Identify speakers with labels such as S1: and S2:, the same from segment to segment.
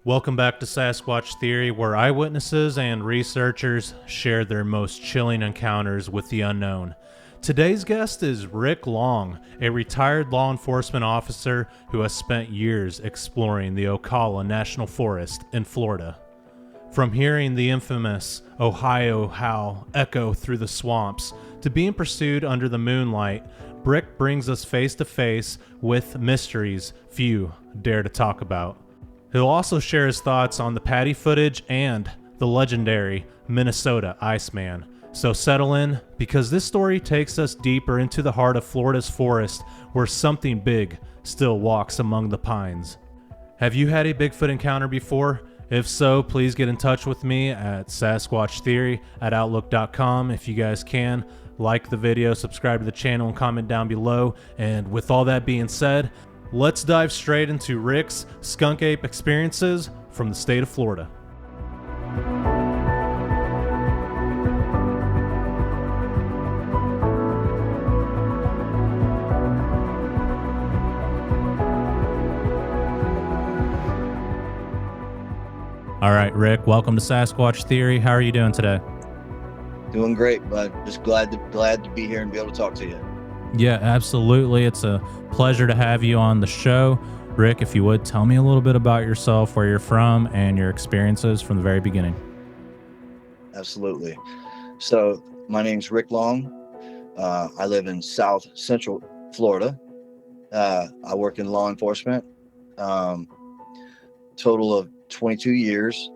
S1: Welcome back to Sasquatch Theory, where eyewitnesses and researchers share their most chilling encounters with the unknown. Today's guest is Rick Long, a retired law enforcement officer who has spent years exploring the Ocala National Forest in Florida. From hearing the infamous Ohio Howl echo through the swamps to being pursued under the moonlight, Rick brings us face to face with mysteries few dare to talk about. He'll also share his thoughts on the Patty footage and the legendary Minnesota Iceman. So settle in, because this story takes us deeper into the heart of Florida's forest, where something big still walks among the pines. Have you had a Bigfoot encounter before? If so, please get in touch with me at sasquatchtheory@outlook.com. If you guys can, like the video, subscribe to the channel, and comment down below. And with all that being said, let's dive straight into Rick's skunk ape experiences from the state of Florida. All right, Rick, welcome to Sasquatch Theory. How are you doing today?
S2: Doing great, bud. Just glad to be here and be able to talk to you.
S1: Yeah, absolutely. It's a pleasure to have you on the show. Rick, if you would, tell me a little bit about yourself, where you're from, and your experiences from the very beginning.
S2: Absolutely. So my name's Rick Long. I live in South Central Florida. I work in law enforcement. Total of 22 years.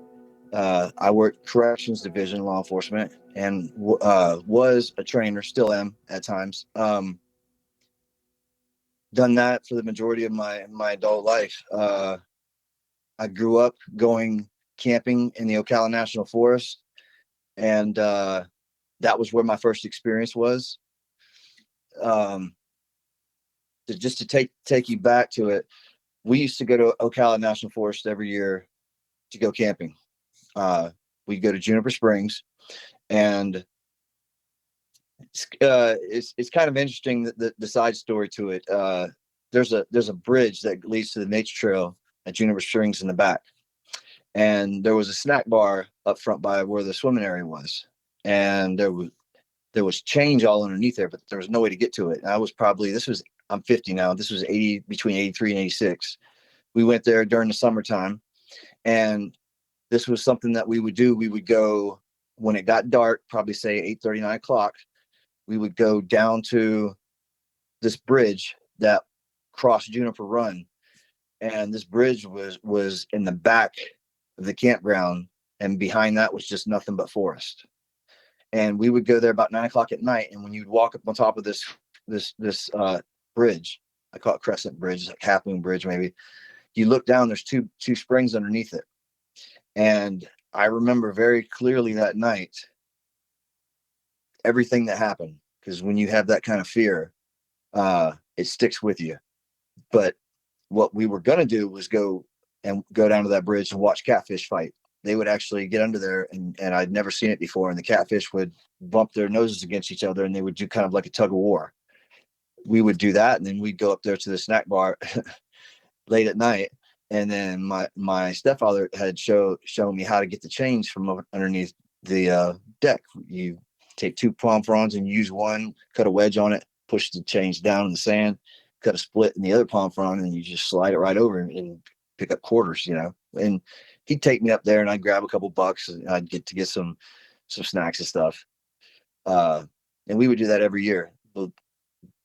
S2: I worked corrections division law enforcement and was a trainer, still am at times. Done that for the majority of my adult life. I grew up going camping in the Ocala National Forest, and that was where my first experience was. Just to take you back to it, we used to go to Ocala National Forest every year to go camping. We go to Juniper Springs, and it's kind of interesting that the side story to it. There's a bridge that leads to the nature trail at Juniper Springs in the back, and there was a snack bar up front by where the swimming area was, and there was change all underneath there, but there was no way to get to it. And I'm 50 now. This was between 83 and 86. We went there during the summertime, and this was something that we would do. We would go when it got dark, probably say 8:30, 9 o'clock. We would go down to this bridge that crossed Juniper Run. And this bridge was in the back of the campground. And behind that was just nothing but forest. And we would go there about 9 o'clock at night. And when you'd walk up on top of this bridge, I call it Crescent Bridge, like Half Moon Bridge, maybe. You look down, there's two springs underneath it. And I remember very clearly that night everything that happened, because when you have that kind of fear, it sticks with you. But what we were going to do was go down to that bridge and watch catfish fight. They would actually get under there, and I'd never seen it before, and the catfish would bump their noses against each other, and they would do kind of like a tug of war. We would do that, and then we'd go up there to the snack bar late at night. And then my stepfather had shown me how to get the change from underneath the deck. You take two palm fronds and use one, cut a wedge on it, push the change down in the sand, cut a split in the other palm frond, and you just slide it right over and pick up quarters, And he'd take me up there, and I'd grab a couple bucks, and I'd get some snacks and stuff. And we would do that every year. But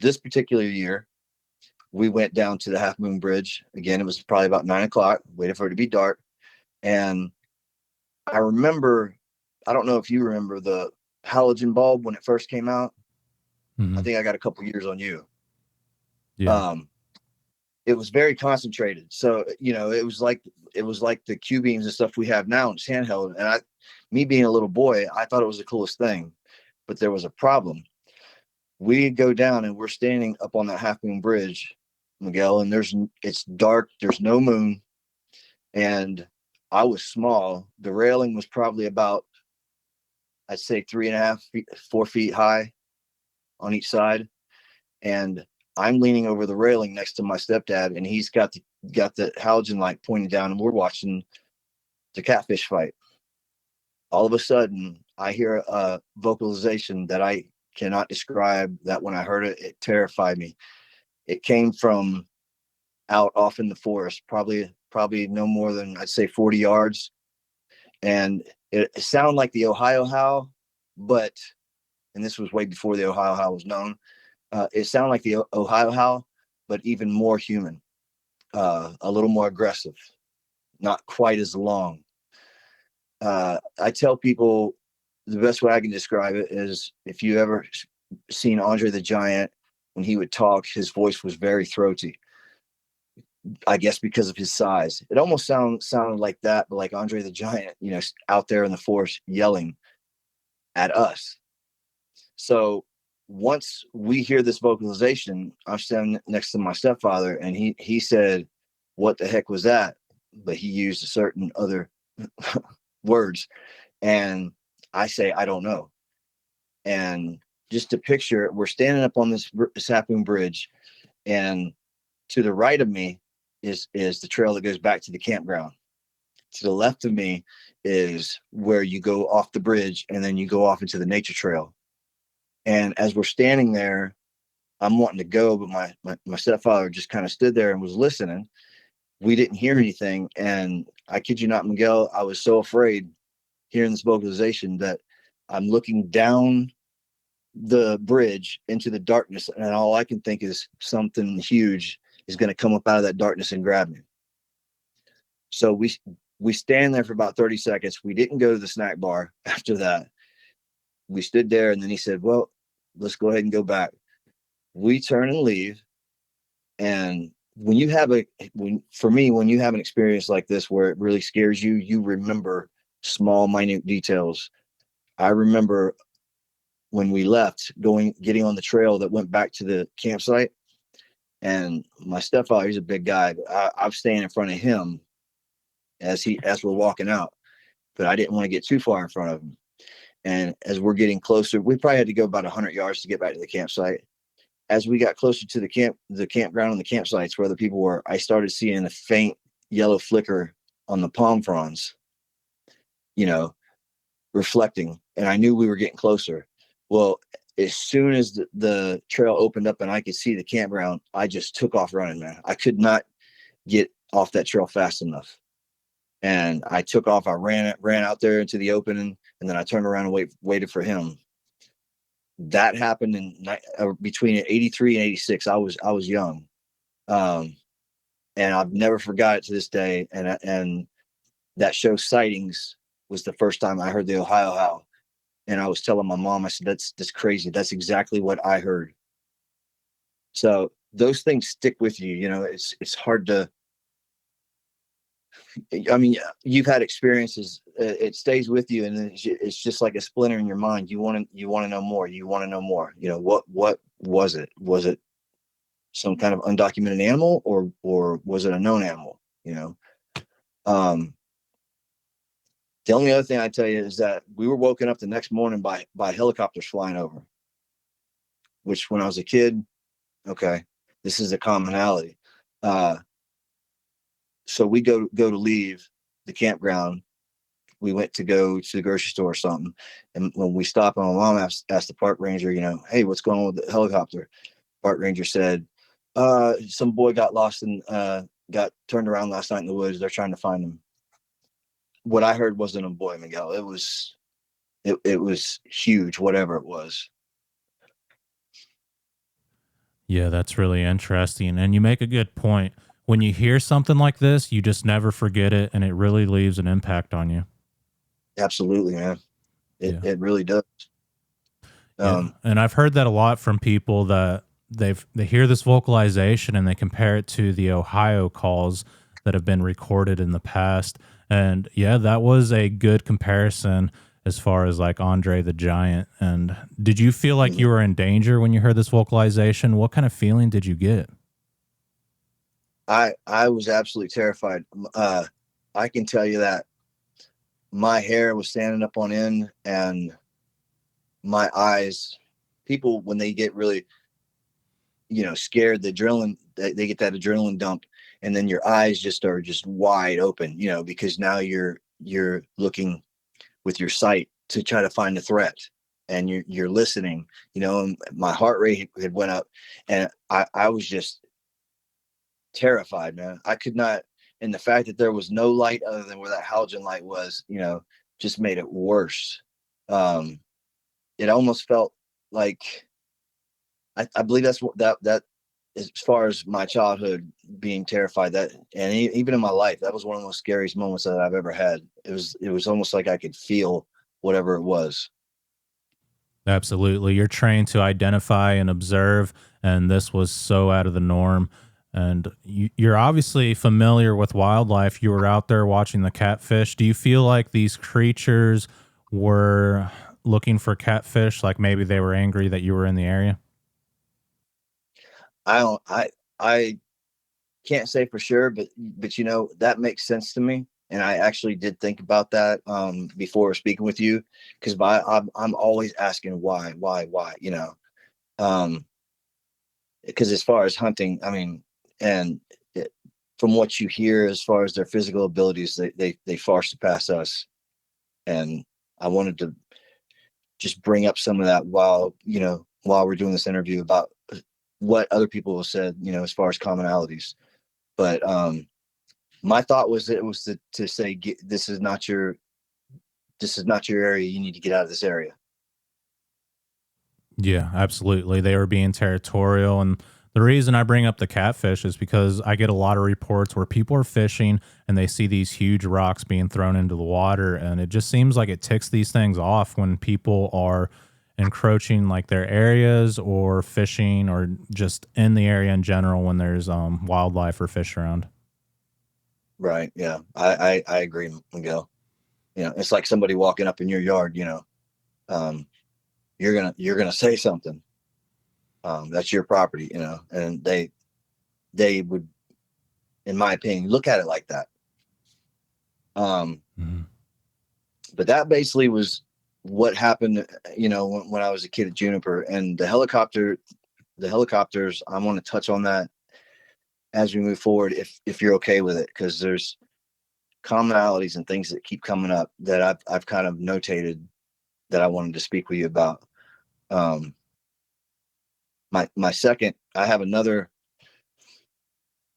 S2: this particular year, we went down to the Half Moon Bridge. Again, it was probably about 9 o'clock, waiting for it to be dark. And I remember, I don't know if you remember the halogen bulb when it first came out. Mm-hmm. I think I got a couple years on you. Yeah. It was very concentrated. So, it was like the Q beams and stuff we have now. It's handheld. And me being a little boy, I thought it was the coolest thing, but there was a problem. We go down, and we're standing up on that Half Moon Bridge, Miguel, and it's dark. There's no moon. And I was small. The railing was probably about, I'd say 3.5 feet, 4 feet high on each side. And I'm leaning over the railing next to my stepdad, and he's got the halogen light pointing down, and we're watching It's a catfish fight. All of a sudden, I hear a vocalization that I cannot describe. That when I heard it, it terrified me. It came from out off in the forest, probably no more than, I'd say, 40 yards. And it sounded like the Ohio Howl, but, and this was way before the Ohio Howl was known, it sounded like the Ohio Howl, but even more human, a little more aggressive, not quite as long. I tell people the best way I can describe it is, if you ever seen Andre the Giant, when he would talk, his voice was very throaty. I guess because of his size, it almost sounded like that, but like Andre the Giant, out there in the forest yelling at us. So once we hear this vocalization, I'm standing next to my stepfather, and he said, "What the heck was that?" But he used a certain other words, and I say, "I don't know." And just to picture, we're standing up on this sapling bridge, and to the right of me is the trail that goes back to the campground. To the left of me is where you go off the bridge, and then you go off into the nature trail. And as we're standing there, I'm wanting to go, but my stepfather just kind of stood there and was listening. We didn't hear anything. And I kid you not, Miguel, I was so afraid hearing this vocalization that I'm looking down the bridge into the darkness, and all I can think is something huge is going to come up out of that darkness and grab me. So we stand there for about 30 seconds. We didn't go to the snack bar after that. We stood there, and then he said, "Well, let's go ahead and go back." We turn and leave. And when you have when you have an experience like this where it really scares you, you remember small, minute details. I remember when we left, getting on the trail that went back to the campsite, and my stepfather, he's a big guy, but I'm staying in front of him as we're walking out, but I didn't want to get too far in front of him. And as we're getting closer, we probably had to go about 100 yards to get back to the campsite. As we got closer to the campground and the campsites where the people were, I started seeing a faint yellow flicker on the palm fronds, reflecting, and I knew we were getting closer. Well, as soon as the trail opened up and I could see the campground, I just took off running, man. I could not get off that trail fast enough. And I took off. I ran out there into the opening, and then I turned around and waited for him. That happened in between 83 and 86. I was young. And I've never forgot it to this day. And that show Sightings was the first time I heard the Ohio Howl. And I was telling my mom, I said, that's crazy. That's exactly what I heard. So those things stick with you. It's hard to, I mean, you've had experiences, it stays with you, and it's just like a splinter in your mind. You want to know more. You want to know more. What was it? Was it some kind of undocumented animal, or was it a known animal? The only other thing I tell you is that we were woken up the next morning by helicopters flying over, which when I was a kid, okay, this is a commonality. So we go to leave the campground. We went to go to the grocery store or something. And when we stopped, my mom asked the park ranger, "Hey, what's going on with the helicopter?" Park ranger said, some boy got lost and got turned around last night in the woods. They're trying to find him. What I heard wasn't a boy, Miguel. It was huge, whatever it was.
S1: Yeah, that's really interesting. And you make a good point. When you hear something like this, you just never forget it, and it really leaves an impact on you.
S2: Absolutely, man. It really does.
S1: Yeah. And I've heard that a lot from people that they hear this vocalization and they compare it to the Ohio calls that have been recorded in the past. And yeah, that was a good comparison as far as like Andre the Giant. And did you feel like you were in danger when you heard this vocalization? What kind of feeling did you get?
S2: I was absolutely terrified. I can tell you that my hair was standing up on end, and my eyes, people, when they get really, scared, the adrenaline, they get that adrenaline dump, and then your eyes just are just wide open, because now you're you're looking with your sight to try to find a threat, and you're listening, and my heart rate had went up, and I was just terrified, man. I could not, and the fact that there was no light other than where that halogen light was, just made it worse. It almost felt like, I believe that's what that as far as my childhood being terrified, that, and even in my life, that was one of the most scariest moments that I've ever had. It was almost like I could feel whatever it was.
S1: Absolutely. You're trained to identify and observe, and this was so out of the norm. And you're obviously familiar with wildlife. You were out there watching the catfish. Do you feel like these creatures were looking for catfish? Like maybe they were angry that you were in the area?
S2: I can't say for sure, but that makes sense to me. And I actually did think about that before speaking with you, because I'm always asking why, because as far as hunting, I mean, and from what you hear, as far as their physical abilities, they far surpass us. And I wanted to just bring up some of that while we're doing this interview, about what other people have said, as far as commonalities. But my thought was that it was to say, this is not your area. You need to get out of this area.
S1: Yeah, absolutely. They were being territorial. And the reason I bring up the catfish is because I get a lot of reports where people are fishing and they see these huge rocks being thrown into the water. And it just seems like it ticks these things off when people are encroaching like their areas, or fishing, or just in the area in general when there's wildlife or fish around.
S2: Right. Yeah. I agree, Miguel. It's like somebody walking up in your yard, um, you're gonna say something. That's your property, and they would, in my opinion, look at it like that.
S1: Mhm.
S2: But that basically was what happened, when I was a kid at Juniper. And the helicopters, I want to touch on that as we move forward, if you're okay with it, because there's commonalities and things that keep coming up that I've kind of notated that I wanted to speak with you about. Um, my second, I have another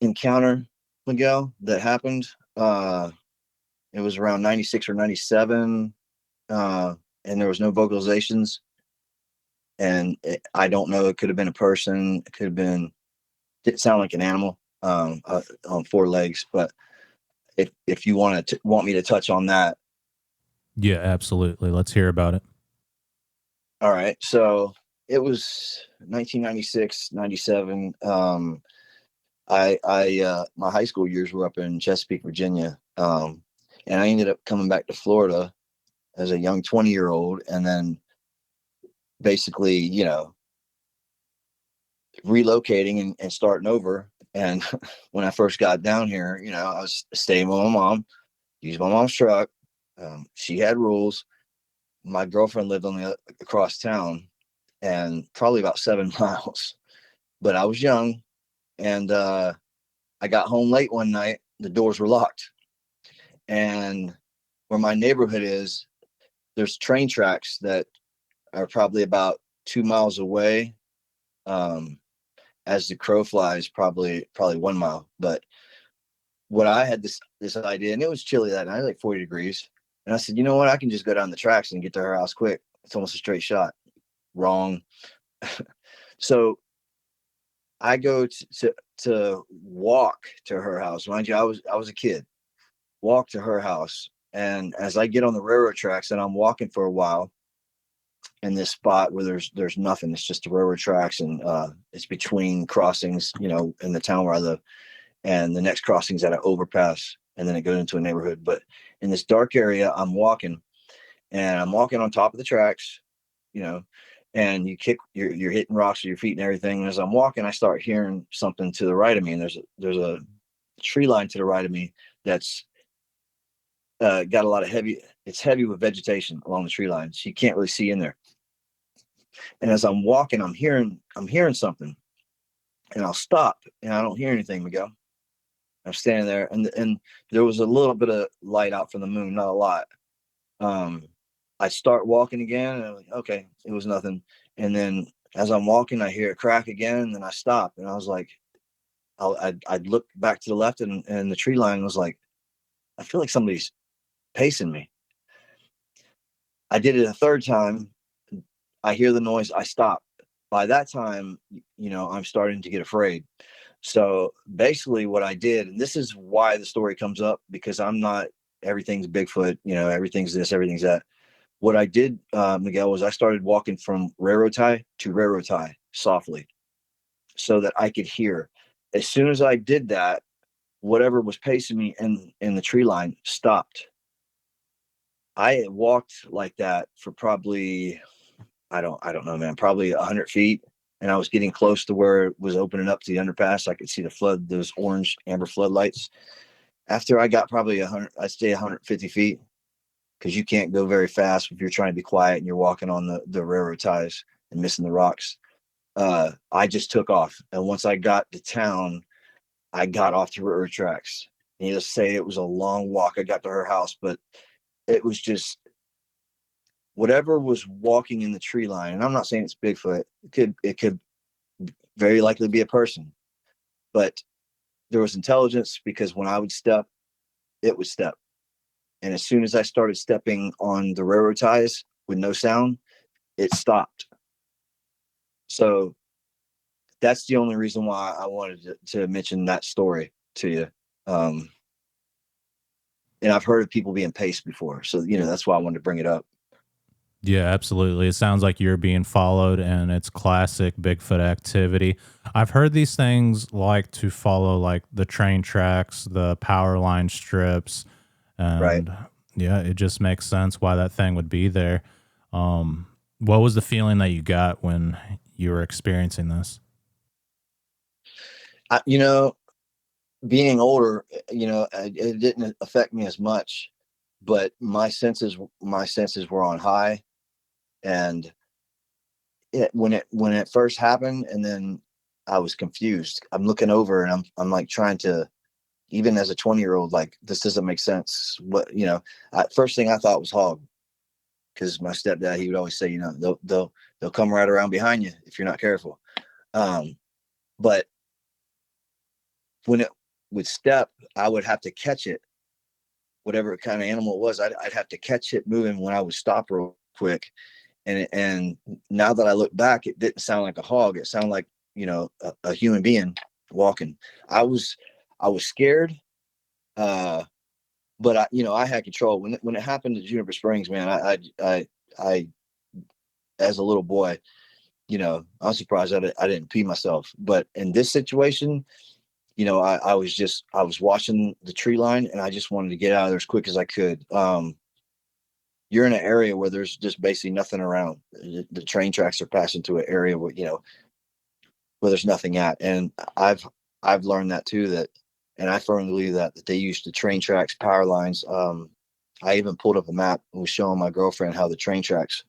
S2: encounter, Miguel, that happened. It was around 96 or 97, and there was no vocalizations. And I don't know, it could have been a person, it could have been, didn't sound like an animal, on four legs. But if you want me to touch on that.
S1: Yeah, absolutely. Let's hear about it.
S2: All right. So it was 1996, 97. My high school years were up in Chesapeake, Virginia. And I ended up coming back to Florida as a young 20-year-old, and then basically, relocating and starting over. And when I first got down here, I was staying with my mom, used my mom's truck. She had rules. My girlfriend lived across town, and probably about 7 miles. But I was young, and I got home late one night. The doors were locked, and where my neighborhood is, there's train tracks that are probably about 2 miles away. As the crow flies, probably 1 mile. But what I had this idea, and it was chilly that night, like 40 degrees. And I said, you know what? I can just go down the tracks and get to her house quick. It's almost a straight shot. Wrong. So I go to walk to her house. Mind you, I was a kid. Walk to her house, and as I get on the railroad tracks, and I'm walking for a while in this spot where there's nothing. It's just the railroad tracks, and it's between crossings, in the town where I live, and the next crossing's at an overpass, and then it goes into a neighborhood. But in this dark area, I'm walking on top of the tracks, and you're hitting rocks with your feet and everything. And as I'm walking, I start hearing something to the right of me, and there's a tree line to the right of me that's got a lot of it's heavy with vegetation along the tree line, so you can't really see in there. And as I'm walking, I'm hearing something, and I'll stop, and I don't hear anything, Miguel. I'm standing there, and there was a little bit of light out from the moon, not a lot. I start walking again, and I'm like, okay, it was nothing. And then as I'm walking, I hear a crack again, and then I stop, and I was like, I'd look back to the left, and the tree line was like, I feel like somebody's pacing me. I did it a third time. I hear the noise. I stop. By that time, I'm starting to get afraid. So basically what I did, and this is why the story comes up, because I'm not, everything's Bigfoot, everything's this, everything's that. What I did, Miguel, was I started walking from railroad tie to railroad tie softly so that I could hear. As soon as I did that, whatever was pacing me in the tree line stopped. I had walked like that for probably, I don't know, man, probably 100 feet. And I was getting close to where it was opening up to the underpass. I could see the flood, those orange amber floodlights. After I got probably 100, I'd stay 150 feet, because you can't go very fast if you're trying to be quiet and you're walking on the railroad ties and missing the rocks. I just took off. And once I got to town, I got off the railroad tracks. Needless to say, it was a long walk. I got to her house, but it was just whatever was walking in the tree line. And I'm not saying it's Bigfoot. It could very likely be a person, but there was intelligence, because when I would step, it would step. And as soon as I started stepping on the railroad ties with no sound, it stopped. So that's the only reason why I wanted to mention that story to you. And I've heard of people being paced before. So, that's why I wanted to bring it up.
S1: Yeah, absolutely. It sounds like you're being followed, and it's classic Bigfoot activity. I've heard these things like to follow like the train tracks, the power line strips,
S2: Right.
S1: and yeah, it just makes sense why that thing would be there. What was the feeling that you got when you were experiencing this?
S2: Being older, it didn't affect me as much, but my senses were on high. And when it first happened, and then I was confused. I'm looking over, and I'm like trying to, even as a 20-year-old, like, this doesn't make sense. First thing I thought was hog, because my stepdad, he would always say, they'll come right around behind you if you're not careful. But when it would step, I would have to catch it, whatever kind of animal it was. I'd have to catch it moving when I would stop real quick. And now that I look back, it didn't sound like a hog. It sounded like, a human being walking. I was scared, but I had control. When it happened to Juniper Springs, man, I as a little boy, I'm surprised I didn't pee myself. But in this situation, I was watching the tree line, and I just wanted to get out of there as quick as I could. You're in an area where there's just basically nothing around. The train tracks are passing to an area where there's nothing at. And I've learned that too, and I firmly believe that they use the train tracks, power lines. I even pulled up a map and was showing my girlfriend how the train tracks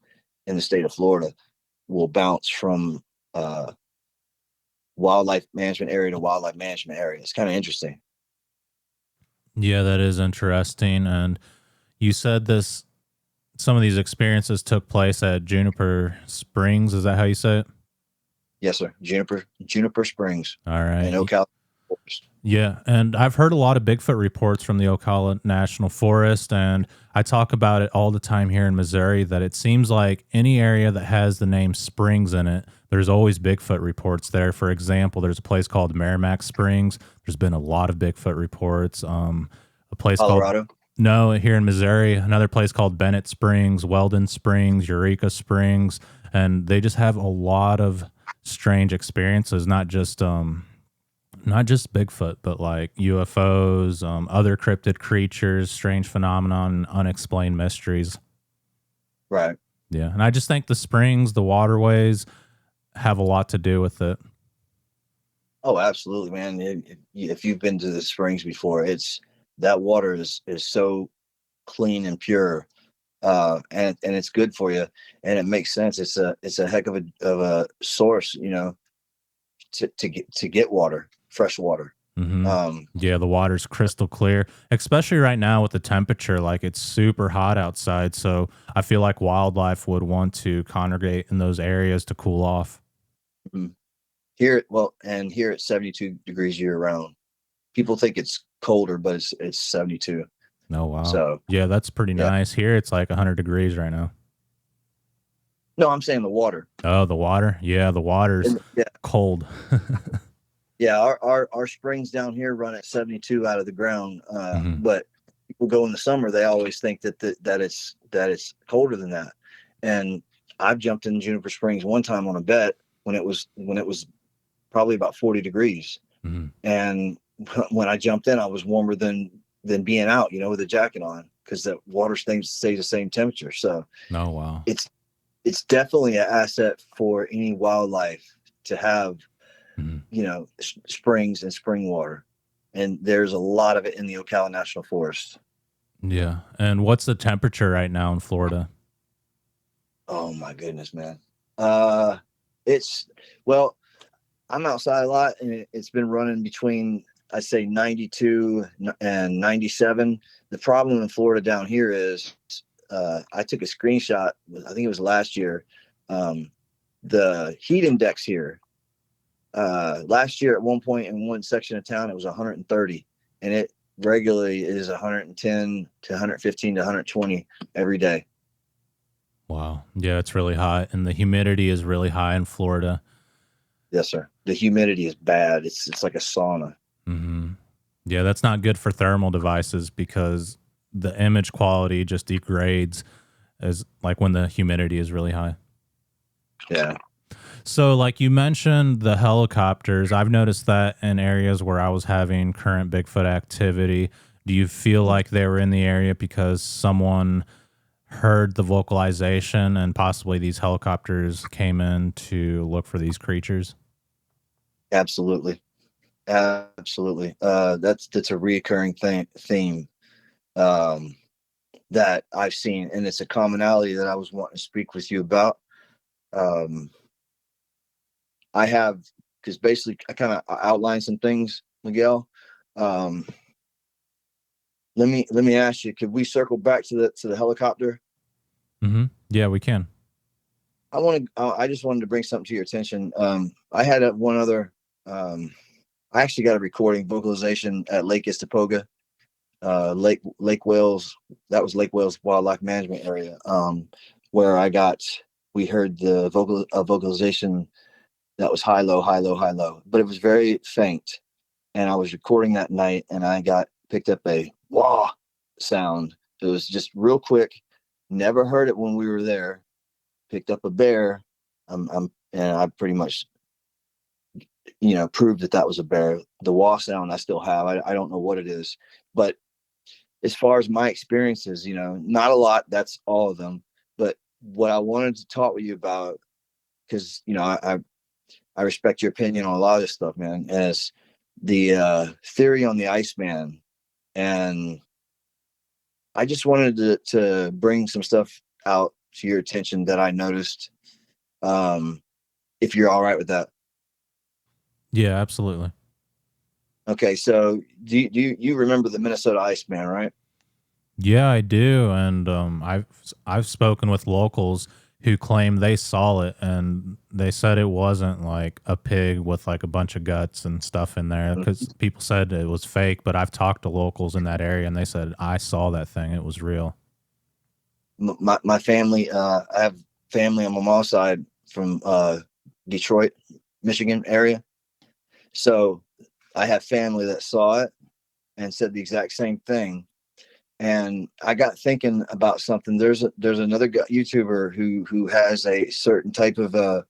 S2: in the state of Florida will bounce from wildlife management area to wildlife management area. It's kind of interesting.
S1: Yeah, that is interesting. And you said some of these experiences took place at Juniper Springs. Is that how you say it?
S2: Yes, sir. Juniper Springs.
S1: All right.
S2: In Ocala Forest.
S1: Yeah, and I've heard a lot of Bigfoot reports from the Ocala National Forest, and I talk about it all the time here in Missouri, that it seems like any area that has the name Springs in it, there's always Bigfoot reports there. For example, there's a place called Merrimack Springs. There's been a lot of Bigfoot reports. A place
S2: Colorado?
S1: No, here in Missouri, another place called Bennett Springs, Weldon Springs, Eureka Springs, and they just have a lot of strange experiences, not just Bigfoot, but like UFOs, other cryptid creatures, strange phenomenon, unexplained mysteries.
S2: Right.
S1: Yeah. And I just think the springs, the waterways have a lot to do with it.
S2: Oh, absolutely, man. If you've been to the springs before, that water is so clean and pure, and it's good for you, and it makes sense. It's a heck of a source, to get water, fresh water.
S1: Hmm. Yeah, the water's crystal clear, especially right now with the temperature. Like it's super hot outside. So I feel like wildlife would want to congregate in those areas to cool off.
S2: Mhm. Here it's 72 degrees year round. People think it's colder, but it's 72.
S1: Oh, wow.
S2: So
S1: Yeah, that's pretty
S2: yeah.
S1: nice. Here it's like 100 degrees right now.
S2: No, I'm saying the water.
S1: Oh, the water? Yeah, the water's
S2: And yeah,
S1: cold.
S2: yeah. Our springs down here run at 72 out of the ground.
S1: Hmm.
S2: But people go in the summer, they always think that it's colder than that. And I've jumped in Juniper Springs one time on a bet when it was probably about 40 degrees.
S1: Hmm.
S2: And when I jumped in, I was warmer than being out, with a jacket on, because the water stays the same temperature. So
S1: Oh, wow.
S2: it's it's definitely an asset for any wildlife to have,
S1: Hmm.
S2: springs and spring water. And there's a lot of it in the Ocala National Forest.
S1: Yeah. And what's the temperature right now in Florida?
S2: Oh my goodness, man. Uh, it's well, I'm outside a lot, and it's been running between, I say, 92 and 97. The problem in Florida down here is, I took a screenshot. I think it was last year. Um, the heat index here, last year at one point in one section of town, it was 130, and it regularly is 110 to 115 to 120 every day.
S1: Wow. Yeah, it's really hot. And the humidity is really high in Florida.
S2: Yes, sir. The humidity is bad. It's like a sauna.
S1: Hmm. Yeah, that's not good for thermal devices because the image quality just degrades as like when the humidity is really high.
S2: Yeah.
S1: So, like you mentioned, the helicopters, I've noticed that in areas where I was having current Bigfoot activity. Do you feel like they were in the area because someone heard the vocalization and possibly these helicopters came in to look for these creatures?
S2: Absolutely. Absolutely. That's a reoccurring theme, um, that I've seen, and it's a commonality that I was wanting to speak with you about. Um, I have, because basically I kind of outlined some things, Miguel. Um, let me ask you, could we circle back to the helicopter?
S1: Hmm. Yeah, we can.
S2: I just wanted to bring something to your attention. I had one other. Um, I actually got a recording vocalization at Lake Istapoga, Lake Wales. That was Lake Wales Wildlife Management Area, where we heard the vocalization that was high low high low high low, but it was very faint. And I was recording that night, and I got picked up a wah sound. It was just real quick. Never heard it when we were there. Picked up a bear. And I pretty much, proved that was a bear. The wah sound I still have. I don't know what it is, but as far as my experiences, not a lot. That's all of them. But what I wanted to talk with you about, because I respect your opinion on a lot of this stuff, man, is the theory on the Iceman. And I just wanted to bring some stuff out to your attention that I noticed. Um, if you're all right with that.
S1: Yeah, absolutely.
S2: Okay, so do you remember the Minnesota Iceman, right?
S1: Yeah, I do, and I've spoken with locals who claim they saw it, and they said it wasn't like a pig with like a bunch of guts and stuff in there because people said it was fake. But I've talked to locals in that area, and they said I saw that thing; it was real.
S2: My family, I have family on my mom's side from Detroit, Michigan area. So I have family that saw it and said the exact same thing. And I got thinking about something. There's another YouTuber who has a certain type of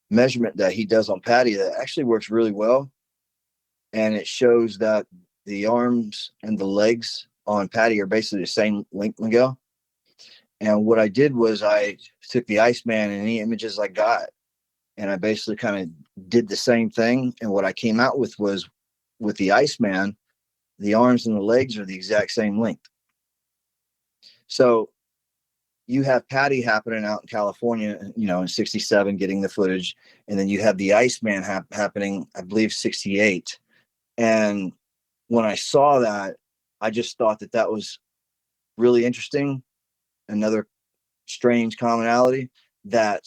S2: measurement that he does on Patty that actually works really well, and it shows that the arms and the legs on Patty are basically the same length, Miguel. And what I did was I took the Iceman and any images I got, and I basically kind of did the same thing. And what I came out with was, with the Iceman, the arms and the legs are the exact same length. So you have Patty happening out in California, in 67, getting the footage. And then you have the Iceman happening, I believe, 68. And when I saw that, I just thought that that was really interesting. Another strange commonality, that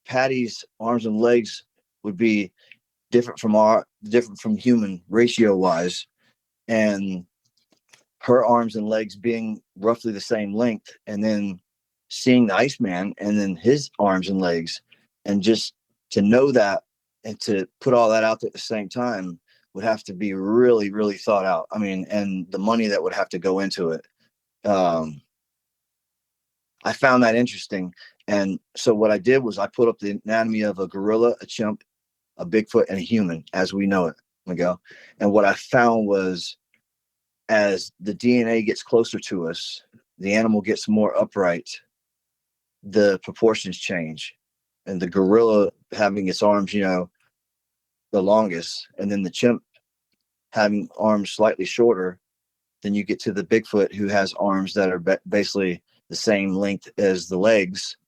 S2: Patty's arms and legs would be different from human ratio wise, and her arms and legs being roughly the same length, and then seeing the Iceman and then his arms and legs, and just to know that and to put all that out there at the same time would have to be really, really thought out. I mean, and the money that would have to go into it. Um, I found that interesting. And so what I did was I put up the anatomy of a gorilla, a chimp, a Bigfoot, and a human as we know it, Miguel. And what I found was, as the DNA gets closer to us, the animal gets more upright, the proportions change. And the gorilla having its arms, the longest, and then the chimp having arms slightly shorter, then you get to the Bigfoot who has arms that are basically the same length as the legs.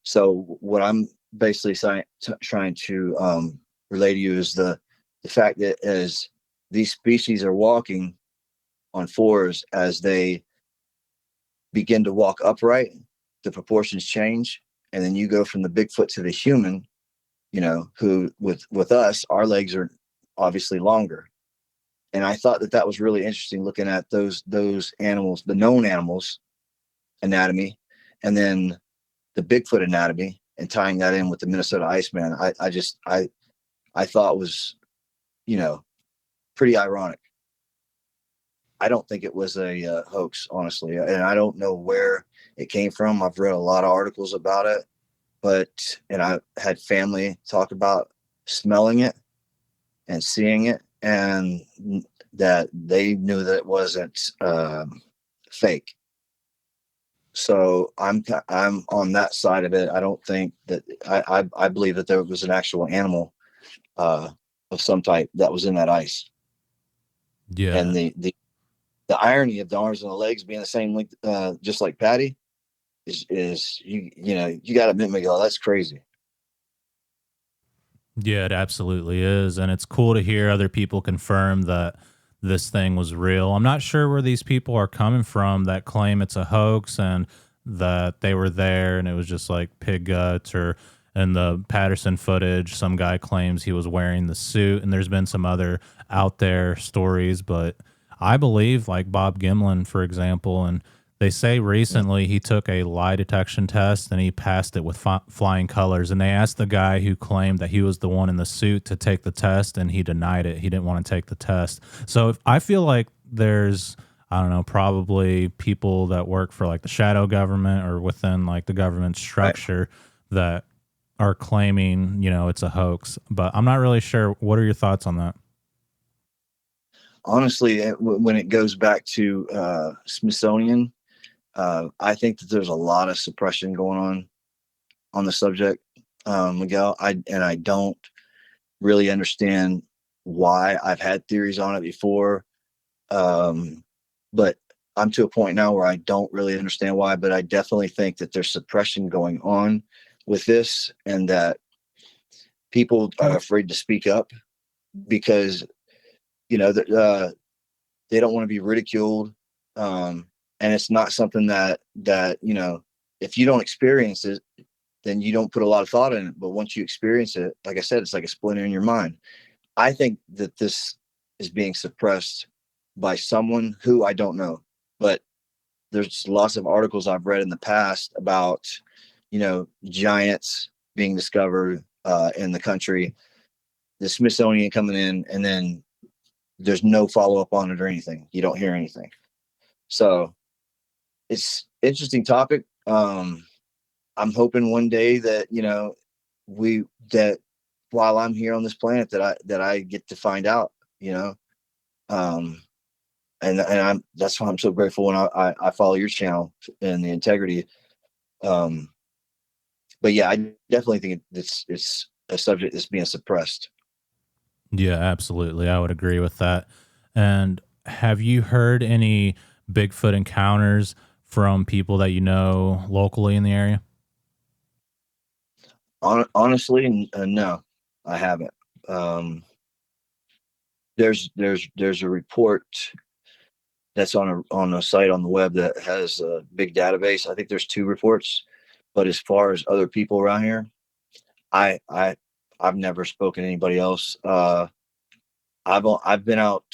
S2: So what I'm basically trying to relay to you is the fact that as these species are walking on fours, as they begin to walk upright, the proportions change, and then you go from the Bigfoot to the human, who with us, our legs are obviously longer. And I thought that that was really interesting, looking at those animals, the known animals anatomy, and then the Bigfoot anatomy, and tying that in with the Minnesota Iceman. I thought was, pretty ironic. I don't think it was a hoax, honestly, and I don't know where it came from. I've read a lot of articles about it, and I had family talk about smelling it and seeing it, and that they knew that it wasn't fake. So I'm on that side of it. I don't think that I believe that there was an actual animal of some type that was in that ice.
S1: Yeah.
S2: And the irony of the arms and the legs being the same length, just like Patty, is you got to admit, Miguel, that's crazy.
S1: Yeah, it absolutely is. And it's cool to hear other people confirm that this thing was real. I'm not sure where these people are coming from that claim it's a hoax and that they were there and it was just like pig guts, or in the Patterson footage, some guy claims he was wearing the suit, and there's been some other out there stories. But I believe, like Bob Gimlin, for example, and they say recently he took a lie detection test and he passed it with flying colors. And they asked the guy who claimed that he was the one in the suit to take the test, and he denied it. He didn't want to take the test. So I feel like there's, I don't know, probably people that work for like the shadow government or within like the government structure that are claiming, it's a hoax. But I'm not really sure. What are your thoughts on that?
S2: Honestly, when it goes back to Smithsonian, I think that there's a lot of suppression going on the subject, Miguel. I don't really understand why. I've had theories on it before, but I'm to a point now where I don't really understand why. But I definitely think that there's suppression going on with this, and that people are afraid to speak up because they don't want to be ridiculed. And it's not something that if you don't experience it, then you don't put a lot of thought in it. But once you experience it, like I said, it's like a splinter in your mind. I think that this is being suppressed by someone who I don't know, but there's lots of articles I've read in the past about giants being discovered in the country, the Smithsonian coming in, and then there's no follow-up on it or anything. You don't hear anything. So it's interesting topic. I'm hoping one day that that while I'm here on this planet that I get to find out, and that's why I'm so grateful when I follow your channel and the integrity. But yeah, I definitely think it's a subject that's being suppressed.
S1: Yeah, absolutely. I would agree with that. And have you heard any Bigfoot encounters from people that you know locally in the area?
S2: Honestly, no, I haven't. there's a report that's on a site on the web that has a big database. I think there's 2 reports, but as far as other people around here, I I've never spoken to anybody else. I've been out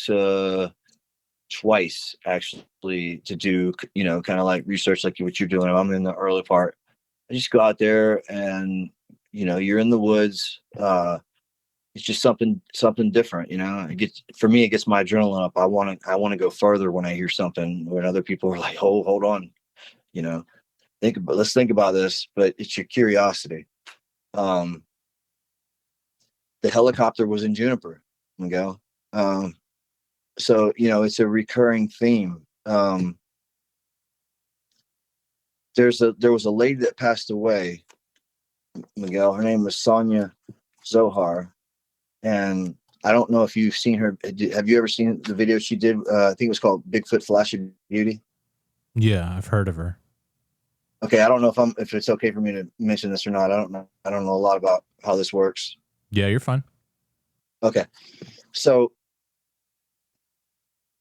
S2: twice actually to do, kind of like research like what you're doing. I'm in the early part. I just go out there and you're in the woods. It's just something different. For me, it gets my adrenaline up. I want to go further when I hear something when other people are like, oh, hold on, you know, let's think about this. But it's your curiosity. Um, the helicopter was in Juniper, Miguel. So it's a recurring theme. There was a lady that passed away, Miguel. Her name was Sonia Zohar, and I don't know if you've seen her. Have you ever seen the video she did? I think it was called Bigfoot Flash of Beauty.
S1: Yeah, I've heard of her.
S2: Okay, I don't know if it's okay for me to mention this or not. I don't know. I don't know a lot about how this works.
S1: Yeah, you're fine.
S2: Okay, so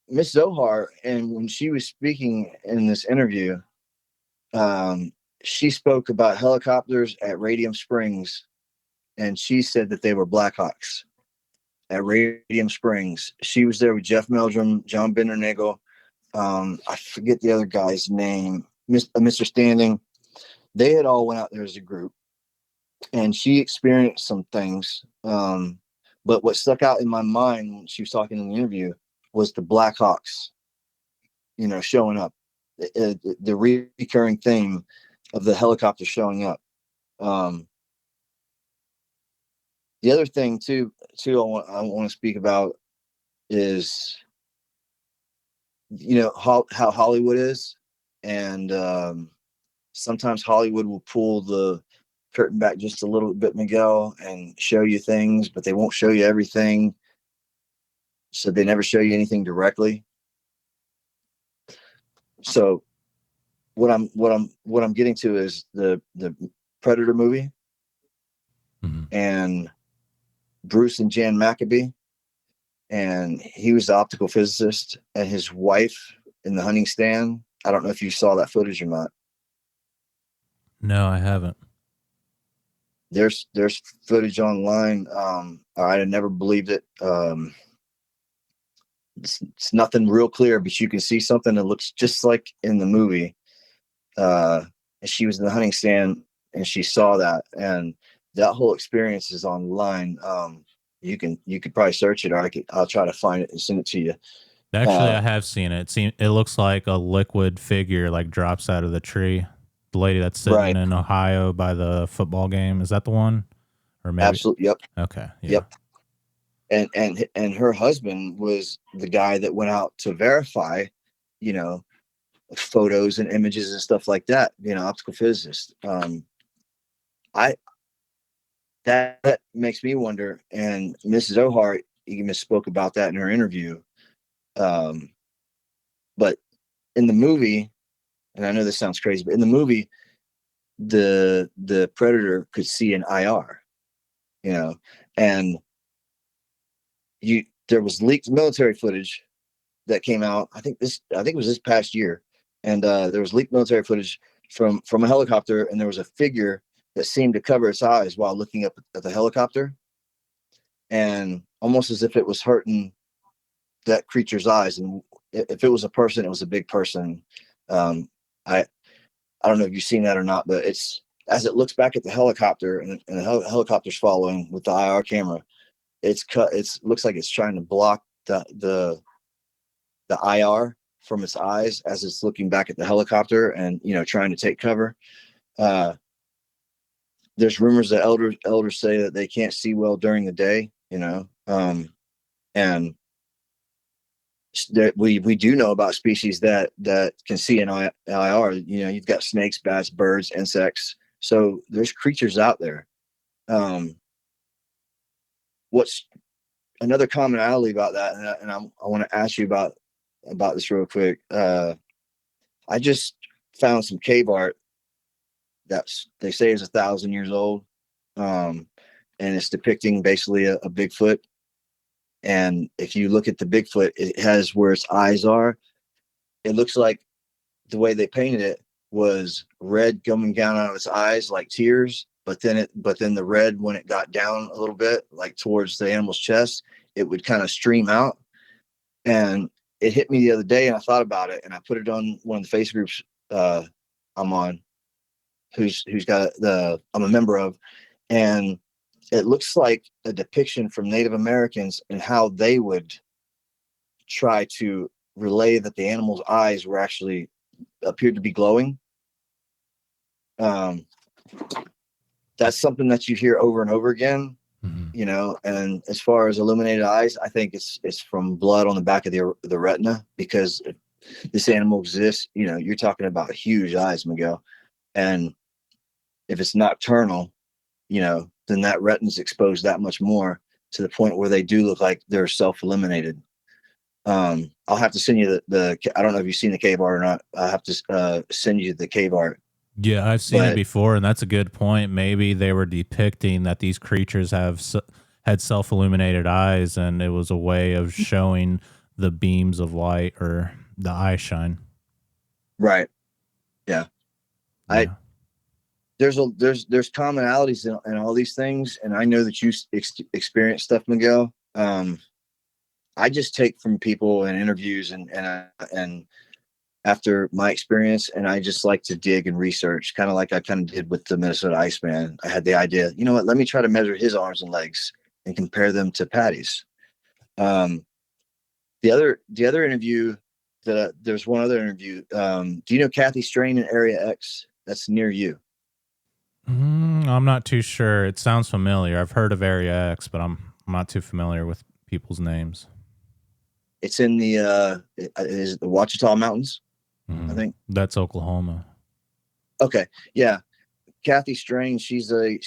S2: Miss Zohar, and when she was speaking in this interview, she spoke about helicopters at Radium Springs, and she said that they were Blackhawks at Radium Springs. She was there with Jeff Meldrum, John Bindernagel. I forget the other guy's name, Mr. Standing. They had all went out there as a group, and she experienced some things. But what stuck out in my mind when she was talking in the interview was the Blackhawks, showing up. The recurring theme of the helicopter showing up. The other thing too I want to speak about is how Hollywood is, and sometimes Hollywood will pull the curtain back just a little bit, Miguel, and show you things, but they won't show you everything. So they never show you anything directly. So what I'm getting to is the Predator movie, and Bruce and Jan Maccabee, and he was the optical physicist, and his wife in the hunting stand. I don't know if you saw that footage or not.
S1: No, I haven't.
S2: There's footage online. I never believed it. It's nothing real clear, but you can see something that looks just like in the movie. She was in the hunting stand and she saw that, and that whole experience is online. You could probably search it, or I'll try to find it and send it to you.
S1: Actually, I have seen it. It looks like a liquid figure like drops out of the tree. The lady that's sitting in Ohio by the football game, is that the one? Or maybe
S2: absolutely, yep.
S1: Okay, yeah.
S2: Yep. And her husband was the guy that went out to verify, photos and images and stuff like that. Optical physicist. That makes me wonder. And Mrs. Zohar even spoke about that in her interview. But in the movie, and I know this sounds crazy, but in the movie, the Predator could see an IR, and there was leaked military footage that came out. I think it was this past year, and there was leaked military footage from a helicopter, and there was a figure that seemed to cover its eyes while looking up at the helicopter, and almost as if it was hurting that creature's eyes. And if it was a person, it was a big person. I don't know if you've seen that or not, but it's as it looks back at the helicopter, and the helicopter's following with the IR camera. It looks like it's trying to block the IR from its eyes as it's looking back at the helicopter and trying to take cover. There's rumors that elders say that they can't see well during the day, and we do know about species that can see an IR. You've got snakes, bats, birds, insects. So there's creatures out there. What's another commonality about that, and I want to ask you about this real quick. I just found some cave art they say is 1,000 years old, and it's depicting basically a Bigfoot. And if you look at the Bigfoot, it has where its eyes are. It looks like the way they painted it was red coming down out of its eyes like tears. But then the red, when it got down a little bit, like towards the animal's chest, it would kind of stream out. And it hit me the other day, and I thought about it, and I put it on one of the face groups I'm on, who's got I'm a member of, and it looks like a depiction from Native Americans and how they would try to relay that the animal's eyes were actually appeared to be glowing. Um, that's something that you hear over and over again, and as far as illuminated eyes, I think it's from blood on the back of the retina, because this animal exists. You're talking about huge eyes, Miguel, and if it's nocturnal, then that retina's exposed that much more, to the point where they do look like they're self-illuminated. I'll have to send you the I don't know if you've seen the cave art or not. I'll have to send you the cave art.
S1: Yeah, I've seen it before, and that's a good point. Maybe they were depicting that these creatures had self-illuminated eyes, and it was a way of showing the beams of light or the eyeshine.
S2: Right. Yeah. There's commonalities in all these things, and I know that you experience stuff, Miguel. I just take from people and interviews and after my experience, and I just like to dig and research, kind of like I kind of did with the Minnesota Iceman. I had the idea, let me try to measure his arms and legs and compare them to Patty's. The other interview there's one other interview. Do you know Kathy Strain in Area X? That's near you.
S1: I'm not too sure. It sounds familiar. I've heard of Area X, but I'm not too familiar with people's names.
S2: It's in the is it the Ouachita Mountains? I think
S1: that's Oklahoma.
S2: Okay, yeah. Kathy Strain, she's a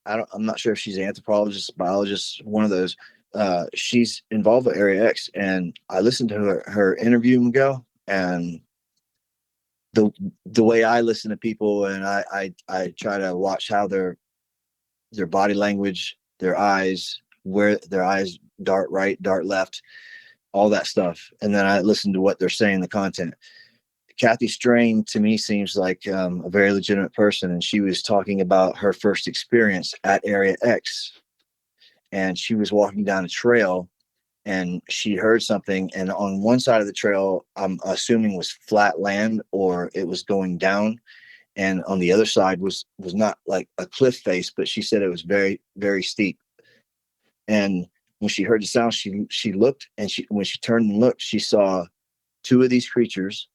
S2: I'm not sure if she's an anthropologist, biologist, one of those. She's involved with Area X, and I listened to her interview and go, and the way I listen to people, and I try to watch how their body language, their eyes, where their eyes dart right, dart left, all that stuff, and then I listen to what they're saying, the content. Kathy Strain to me seems like a very legitimate person, and she was talking about her first experience at Area X, and she was walking down a trail, and she heard something, and on one side of the trail, I'm assuming was flat land or it was going down, and on the other side was not like a cliff face, but she said it was very, very steep. And when she heard the sound, she looked, and when she turned and looked, she saw two of these creatures,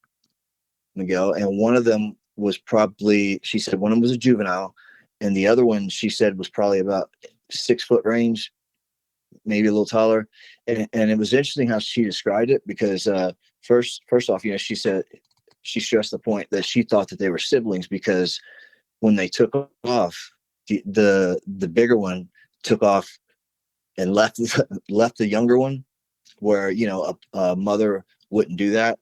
S2: Miguel, and one of them was probably, she said one of them was a juvenile, and the other one, she said, was probably about 6 foot range, maybe a little taller. And it was interesting how she described it, because first off, she said, she stressed the point that she thought that they were siblings, because when they took off, the bigger one took off and left the younger one, where a mother wouldn't do that.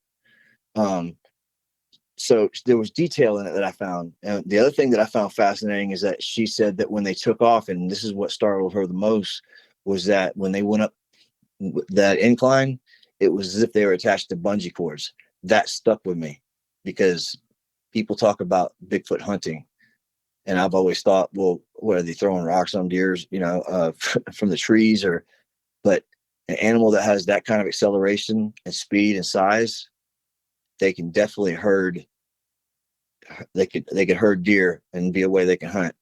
S2: So there was detail in it that I found. And the other thing that I found fascinating is that she said that when they took off, and this is what startled her the most, was that when they went up that incline, it was as if they were attached to bungee cords. That stuck with me, because people talk about Bigfoot hunting, and I've always thought, well, what are they throwing rocks on deers, from the trees? But an animal that has that kind of acceleration and speed and size, they can definitely herd. They could herd deer and be a way they can hunt.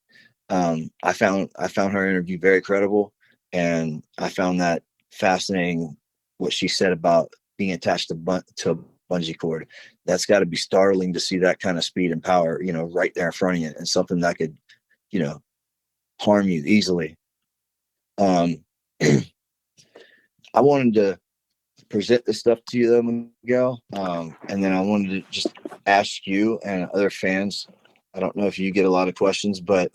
S2: I found her interview very credible, and I found that fascinating, what she said about being attached to a bungee cord. That's got to be startling to see that kind of speed and power, right there in front of you, and something that could, harm you easily. I wanted to present this stuff to you, though, Miguel, and then I wanted to just ask you and other fans. I don't know if you get a lot of questions, but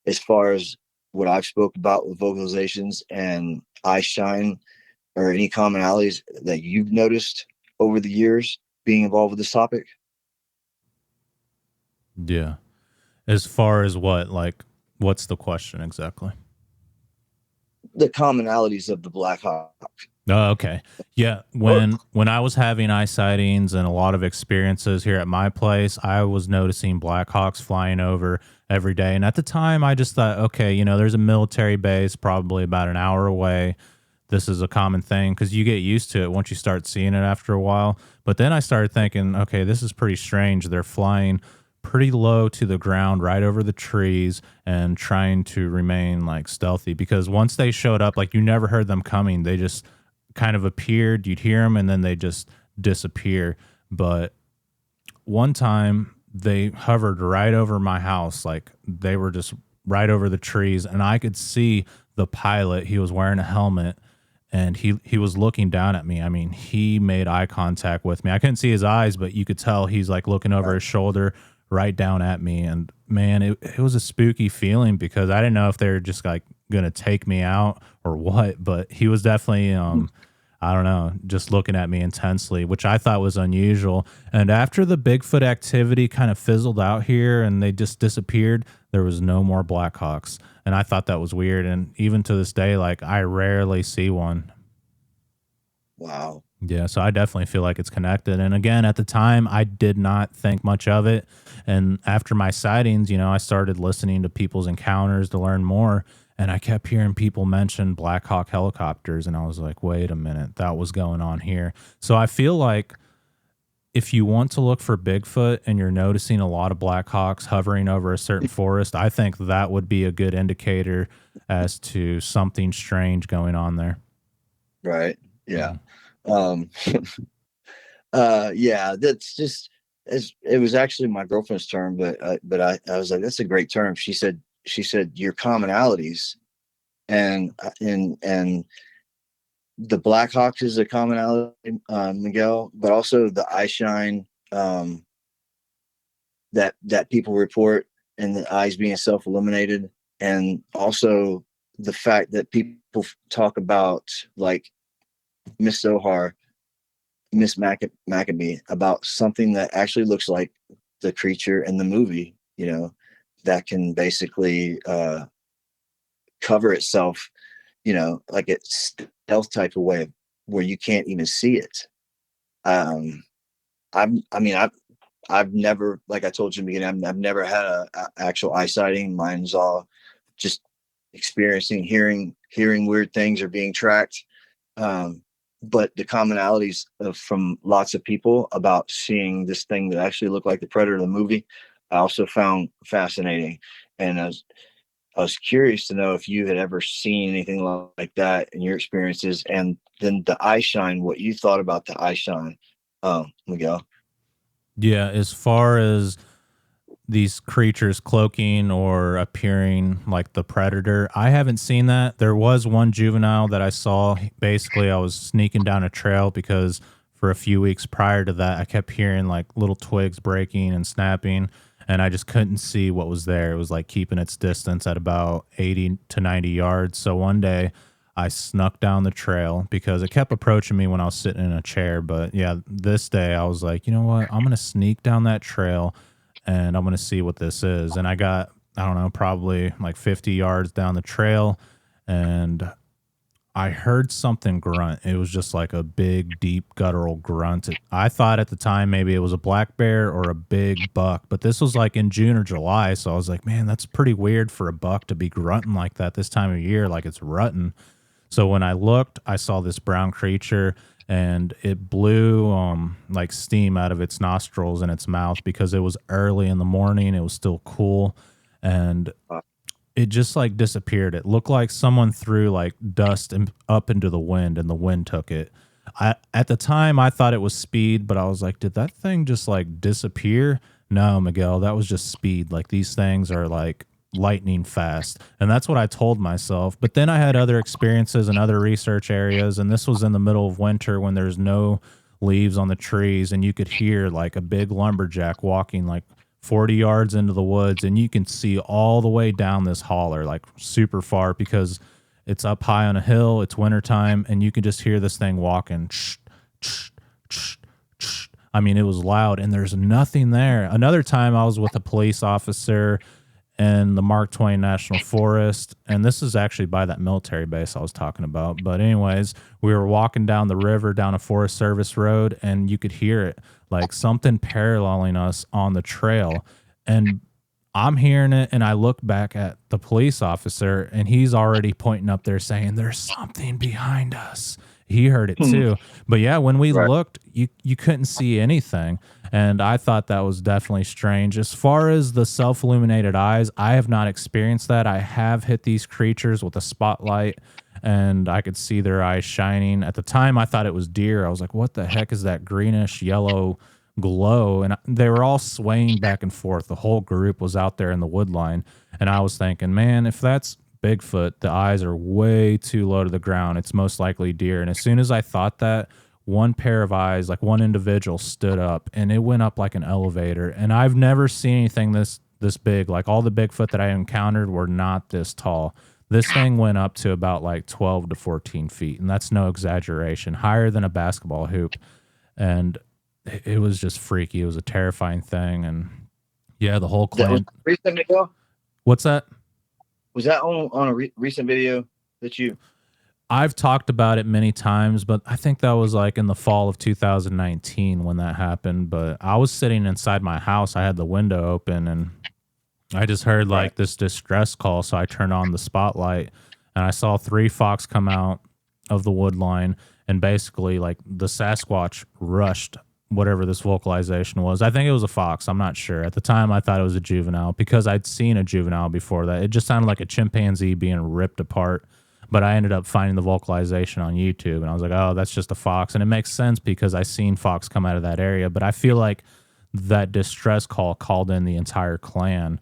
S2: as far as what I've spoke about with vocalizations and Eyeshine, or any commonalities that you've noticed over the years being involved with this topic?
S1: Yeah. As far as what, like, what's the question exactly?
S2: the commonalities of the Black Hawk.
S1: Oh, okay. Yeah, when I was having eye sightings and a lot of experiences here at my place, I was noticing Black Hawks flying over every day. And at the time, I just thought, okay, there's a military base probably about an hour away. This is a common thing because you get used to it once you start seeing it after a while. But then I started thinking, okay, this is pretty strange. They're flying pretty low to the ground right over the trees and trying to remain like stealthy, because once they showed up, like you never heard them coming. They just kind of appeared, you'd hear them, and then they just disappear. But one time they hovered right over my house, like they were just right over the trees, and I could see the pilot. He was wearing a helmet, and he was looking down at me. I mean, he made eye contact with me. I couldn't see his eyes, but you could tell he's like looking over his shoulder right down at me. And man, it was a spooky feeling because I didn't know if they were just like gonna take me out or what, but he was definitely I don't know, just looking at me intensely, which I thought was unusual. And after the Bigfoot activity kind of fizzled out here and they just disappeared, there was no more Blackhawks. And I thought that was weird. And even to this day, like I rarely see one.
S2: Wow.
S1: Yeah, so I definitely feel like it's connected. And again, at the time, I did not think much of it. And after my sightings, I started listening to people's encounters to learn more. And I kept hearing people mention Black Hawk helicopters. And I was like, wait a minute, that was going on here. So I feel like if you want to look for Bigfoot and you're noticing a lot of Black Hawks hovering over a certain forest, I think that would be a good indicator as to something strange going on there.
S2: Right. Yeah.
S1: Mm.
S2: Yeah, that's just, it was actually my girlfriend's term, but I was like, that's a great term. She said your commonalities, and the Blackhawks is a commonality, Miguel, but also the Eyeshine, that people report, and the eyes being self-illuminated, and also the fact that people talk about like Miss Zohar, Miss Maccabee, about something that actually looks like the creature in the movie, that can basically cover itself, like a stealth type of way where you can't even see it. I've never, like I told you in the beginning, I've never had a actual eye sighting. Mine's all just experiencing, hearing weird things or being tracked. But the commonalities from lots of people about seeing this thing that actually looked like the Predator of the movie, I also found fascinating. And I was curious to know if you had ever seen anything like that in your experiences, and then the Eyeshine, what you thought about the Eyeshine, Miguel.
S1: Yeah, as far as these creatures cloaking or appearing like the Predator, I haven't seen that. There was one juvenile that I saw. Basically, I was sneaking down a trail because for a few weeks prior to that, I kept hearing like little twigs breaking and snapping, and I just couldn't see what was there. It was like keeping its distance at about 80 to 90 yards. So one day I snuck down the trail because it kept approaching me when I was sitting in a chair. But yeah, this day I was like, you know what? I'm going to sneak down that trail and I'm going to see what this is. And I got, I don't know, probably like 50 yards down the trail, and I heard something grunt. It was just like a big, deep, guttural grunt. I thought at the time maybe it was a black bear or a big buck, but this was like in June or July. So I was like, man, that's pretty weird for a buck to be grunting like that this time of year, like it's rutting. So when I looked, I saw this brown creature, and it blew like steam out of its nostrils and its mouth because it was early in the morning. It was still cool, and it just like disappeared. It looked like someone threw like dust up into the wind, and the wind took it. At the time, I thought it was speed, but I was like, did that thing just like disappear? No, Miguel, that was just speed. Like these things are like lightning fast. And that's what I told myself. But then I had other experiences in other research areas, and this was in the middle of winter when there's no leaves on the trees, and you could hear like a big lumberjack walking like 40 yards into the woods, and you can see all the way down this holler, like super far, because it's up high on a hill, it's wintertime, and you can just hear this thing walking. I mean, it was loud, and there's nothing there. Another time I was with a police officer, in the Mark Twain National Forest. And this is actually by that military base I was talking about. But anyways, we were walking down the river, down a Forest Service road, and you could hear it, like something paralleling us on the trail. And I'm hearing it, and I look back at the police officer, and he's already pointing up there saying, "There's something behind us." He heard it too. But yeah, when we
S2: Right.
S1: looked, you couldn't see anything. And I thought that was definitely strange. As far as the self-illuminated eyes, I have not experienced that. I have hit these creatures with a spotlight, and I could see their eyes shining. At the time, I thought it was deer. I was like, what the heck is that greenish yellow glow? And they were all swaying back and forth. The whole group was out there in the wood line. And I was thinking, man, if that's Bigfoot, the eyes are way too low to the ground. It's most likely deer. And as soon as I thought that, one pair of eyes, like one individual, stood up, and it went up like an elevator. And I've never seen anything this big. Like, all the Bigfoot that I encountered were not this tall. This thing went up to about like 12 to 14 feet, and that's no exaggeration, higher than a basketball hoop. And it was just freaky. It was a terrifying thing. And yeah, the whole
S2: That was
S1: clan.
S2: recent video.
S1: What's that?
S2: Was that on a recent video that you?
S1: I've talked about it many times, but I think that was like in the fall of 2019 when that happened. But I was sitting inside my house. I had the window open, and I just heard like
S2: Right.
S1: this distress call. So I turned on the spotlight, and I saw 3 fox come out of the wood line, and basically like the Sasquatch rushed whatever this vocalization was. I think it was a fox. I'm not sure. At the time, I thought it was a juvenile because I'd seen a juvenile before that. It just sounded like a chimpanzee being ripped apart. But I ended up finding the vocalization on YouTube, and I was like, oh, that's just a fox. And it makes sense because I seen fox come out of that area. But I feel like that distress call called in the entire clan.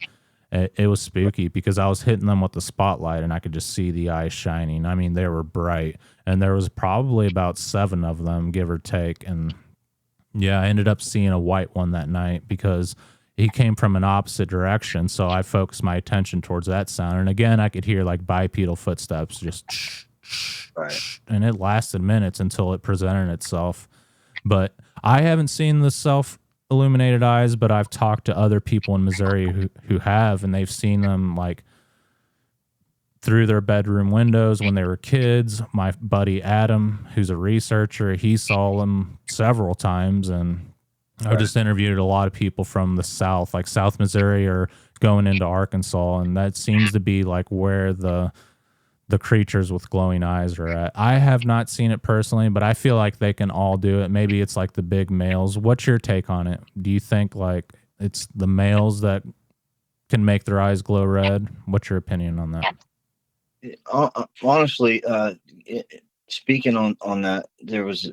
S1: It was spooky because I was hitting them with the spotlight, and I could just see the eyes shining. I mean, they were bright, and there was probably about 7 of them, give or take. And yeah, I ended up seeing a white one that night because he came from an opposite direction. So I focused my attention towards that sound. And again, I could hear like bipedal footsteps, just
S2: Right.
S1: and it lasted minutes until it presented itself. But I haven't seen the self illuminated eyes, but I've talked to other people in Missouri who have, and they've seen them like through their bedroom windows when they were kids. My buddy Adam, who's a researcher, he saw them several times. And I've just interviewed a lot of people from the South, like South Missouri or going into Arkansas, and that seems to be like where the creatures with glowing eyes are at. I have not seen it personally, but I feel like they can all do it. Maybe it's like the big males. What's your take on it? Do you think like it's the males that can make their eyes glow red? What's your opinion on that?
S2: Honestly, speaking on that, there was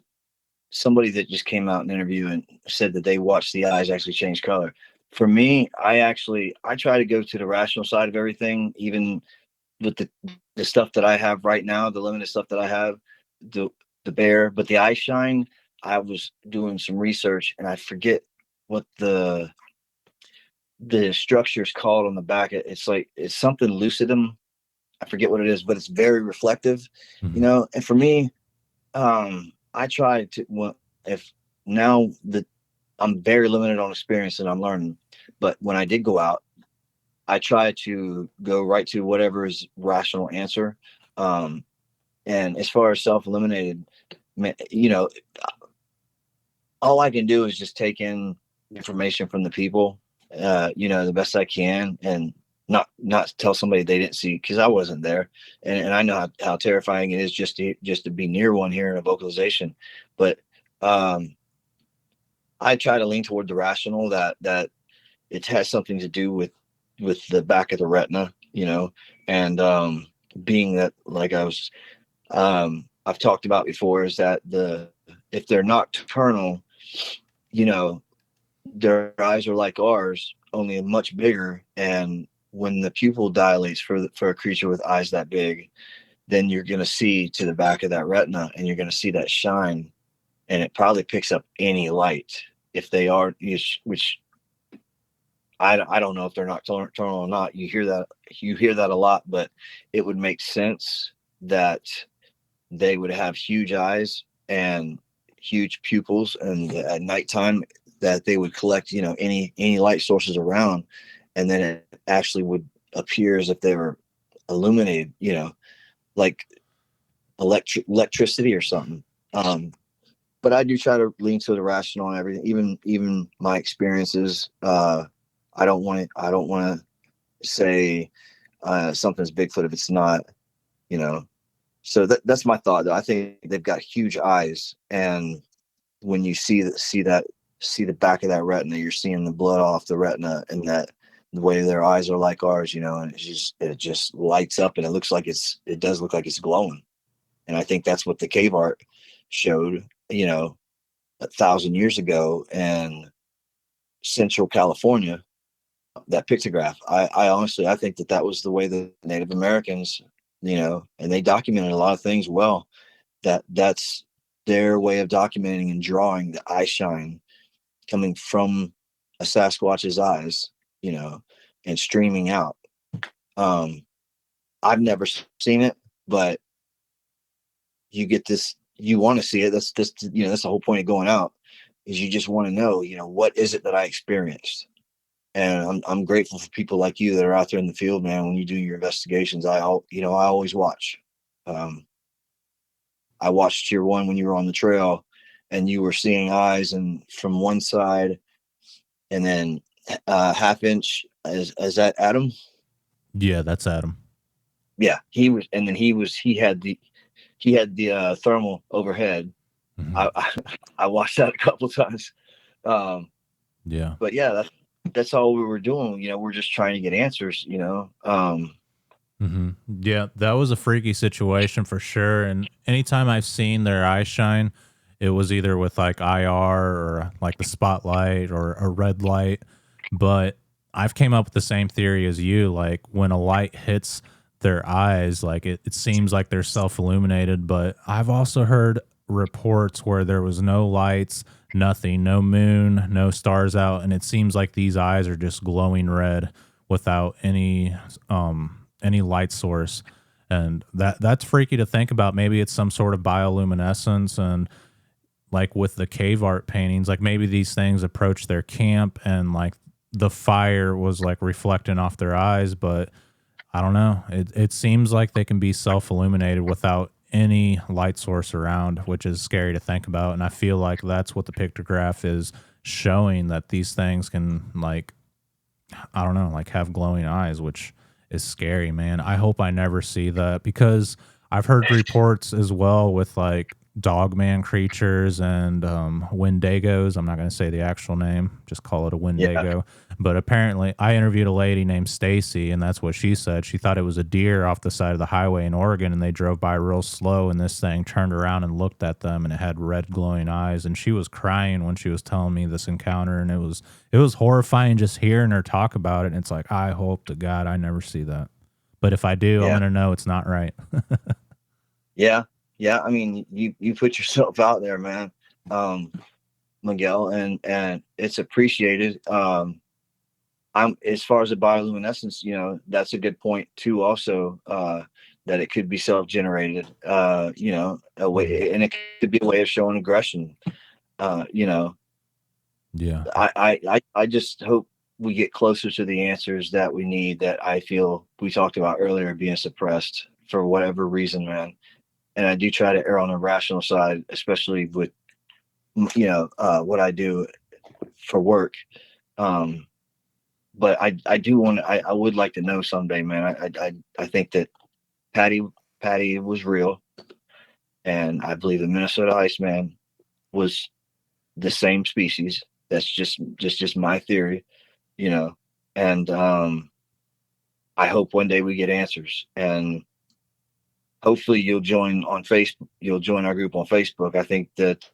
S2: somebody that just came out in an interview and said that they watched the eyes actually change color. For me, I try to go to the rational side of everything, even with the stuff that I have right now, the limited stuff that I have, the bear, but the Eyeshine, I was doing some research and I forget what the structure is called on the back. It's something lucidum. I forget what it is, but it's very reflective,
S1: Mm-hmm.
S2: And for me, I try to, well, if now that I'm very limited on experience and I'm learning, but when I did go out, I try to go right to whatever is rational answer. And as far as self-eliminated, all I can do is just take in information from the people, the best I can, and not tell somebody they didn't see, because I wasn't there, and I know how terrifying it is just to be near one here in a vocalization. But I try to lean toward the rational, that it has something to do with the back of the retina, and being that, like I've talked about before, is that if they're nocturnal, their eyes are like ours, only much bigger. And when the pupil dilates for a creature with eyes that big, then you're going to see to the back of that retina, and you're going to see that shine, and it probably picks up any light if they are, which I don't know if they're nocturnal or not. You hear that a lot, but it would make sense that they would have huge eyes and huge pupils, and at nighttime that they would collect, any light sources around. and then it actually would appear as if they were illuminated, like electricity or something. But I do try to lean to the rational and everything, even my experiences. I don't want to say something's Bigfoot if it's not, you know. So that's my thought, though. I think they've got huge eyes, and when you see the back of that retina, you're seeing the blood off the retina, and that the way their eyes are like ours, and it just lights up, and it does look like it's glowing. And I think that's what the cave art showed, 1,000 years ago in Central California. That pictograph, I honestly, I think that was the way the Native Americans, and they documented a lot of things well. That's their way of documenting and drawing the eyeshine coming from a Sasquatch's eyes, and streaming out. I've never seen it, but you get this, you want to see it. That's the whole point of going out, is you just want to know, what is it that I experienced? And I'm grateful for people like you that are out there in the field, man. When you do your investigations, I always watch. I watched your one when you were on the trail, and you were seeing eyes, and from one side, and then half inch. Is that Adam?
S1: Yeah, that's Adam.
S2: Yeah, he was, and then he had the thermal overhead.
S1: Mm-hmm.
S2: I watched that a couple of times.
S1: Yeah,
S2: but yeah, that's all we were doing. We're just trying to get answers.
S1: Mm-hmm. Yeah, that was a freaky situation for sure. And anytime I've seen their eye shine, it was either with like IR or like the spotlight or a red light. But I've came up with the same theory as you. Like when a light hits their eyes, like it seems like they're self-illuminated. But I've also heard reports where there was no lights, nothing, no moon, no stars out, and it seems like these eyes are just glowing red without any light source. And that's freaky to think about. Maybe it's some sort of bioluminescence. And like with the cave art paintings, like maybe these things approached their camp and like the fire was like reflecting off their eyes. But I don't know, it seems like they can be self-illuminated without any light source around, which is scary to think about. And I feel like that's what the pictograph is showing, that these things can, like, I don't know, like have glowing eyes, which is scary, man. I hope I never see that, because I've heard reports as well with like dogman creatures and Wendigos. I'm not going to say the actual name, just call it a Wendigo. Yeah. But apparently, I interviewed a lady named Stacy, and that's what she said. She thought it was a deer off the side of the highway in Oregon, and they drove by real slow, and this thing turned around and looked at them, and it had red glowing eyes. And she was crying when she was telling me this encounter, and it was horrifying just hearing her talk about it. And it's like, I hope to God I never see that. But if I do, I'm going to know it's not right.
S2: Yeah. Yeah, I mean, you put yourself out there, man, Miguel, and it's appreciated. I'm, as far as the bioluminescence, that's a good point too. Also, that it could be self-generated, a way, and it could be a way of showing aggression. Yeah. I just hope we get closer to the answers that we need, that I feel we talked about earlier being suppressed for whatever reason, man. And I do try to err on the rational side, especially with, what I do for work. But I do want to, I would like to know someday, man. I think that Patty was real. And I believe the Minnesota Iceman was the same species. That's just my theory, and I hope one day we get answers, and hopefully you'll join on Facebook. You'll join our group on Facebook. I think that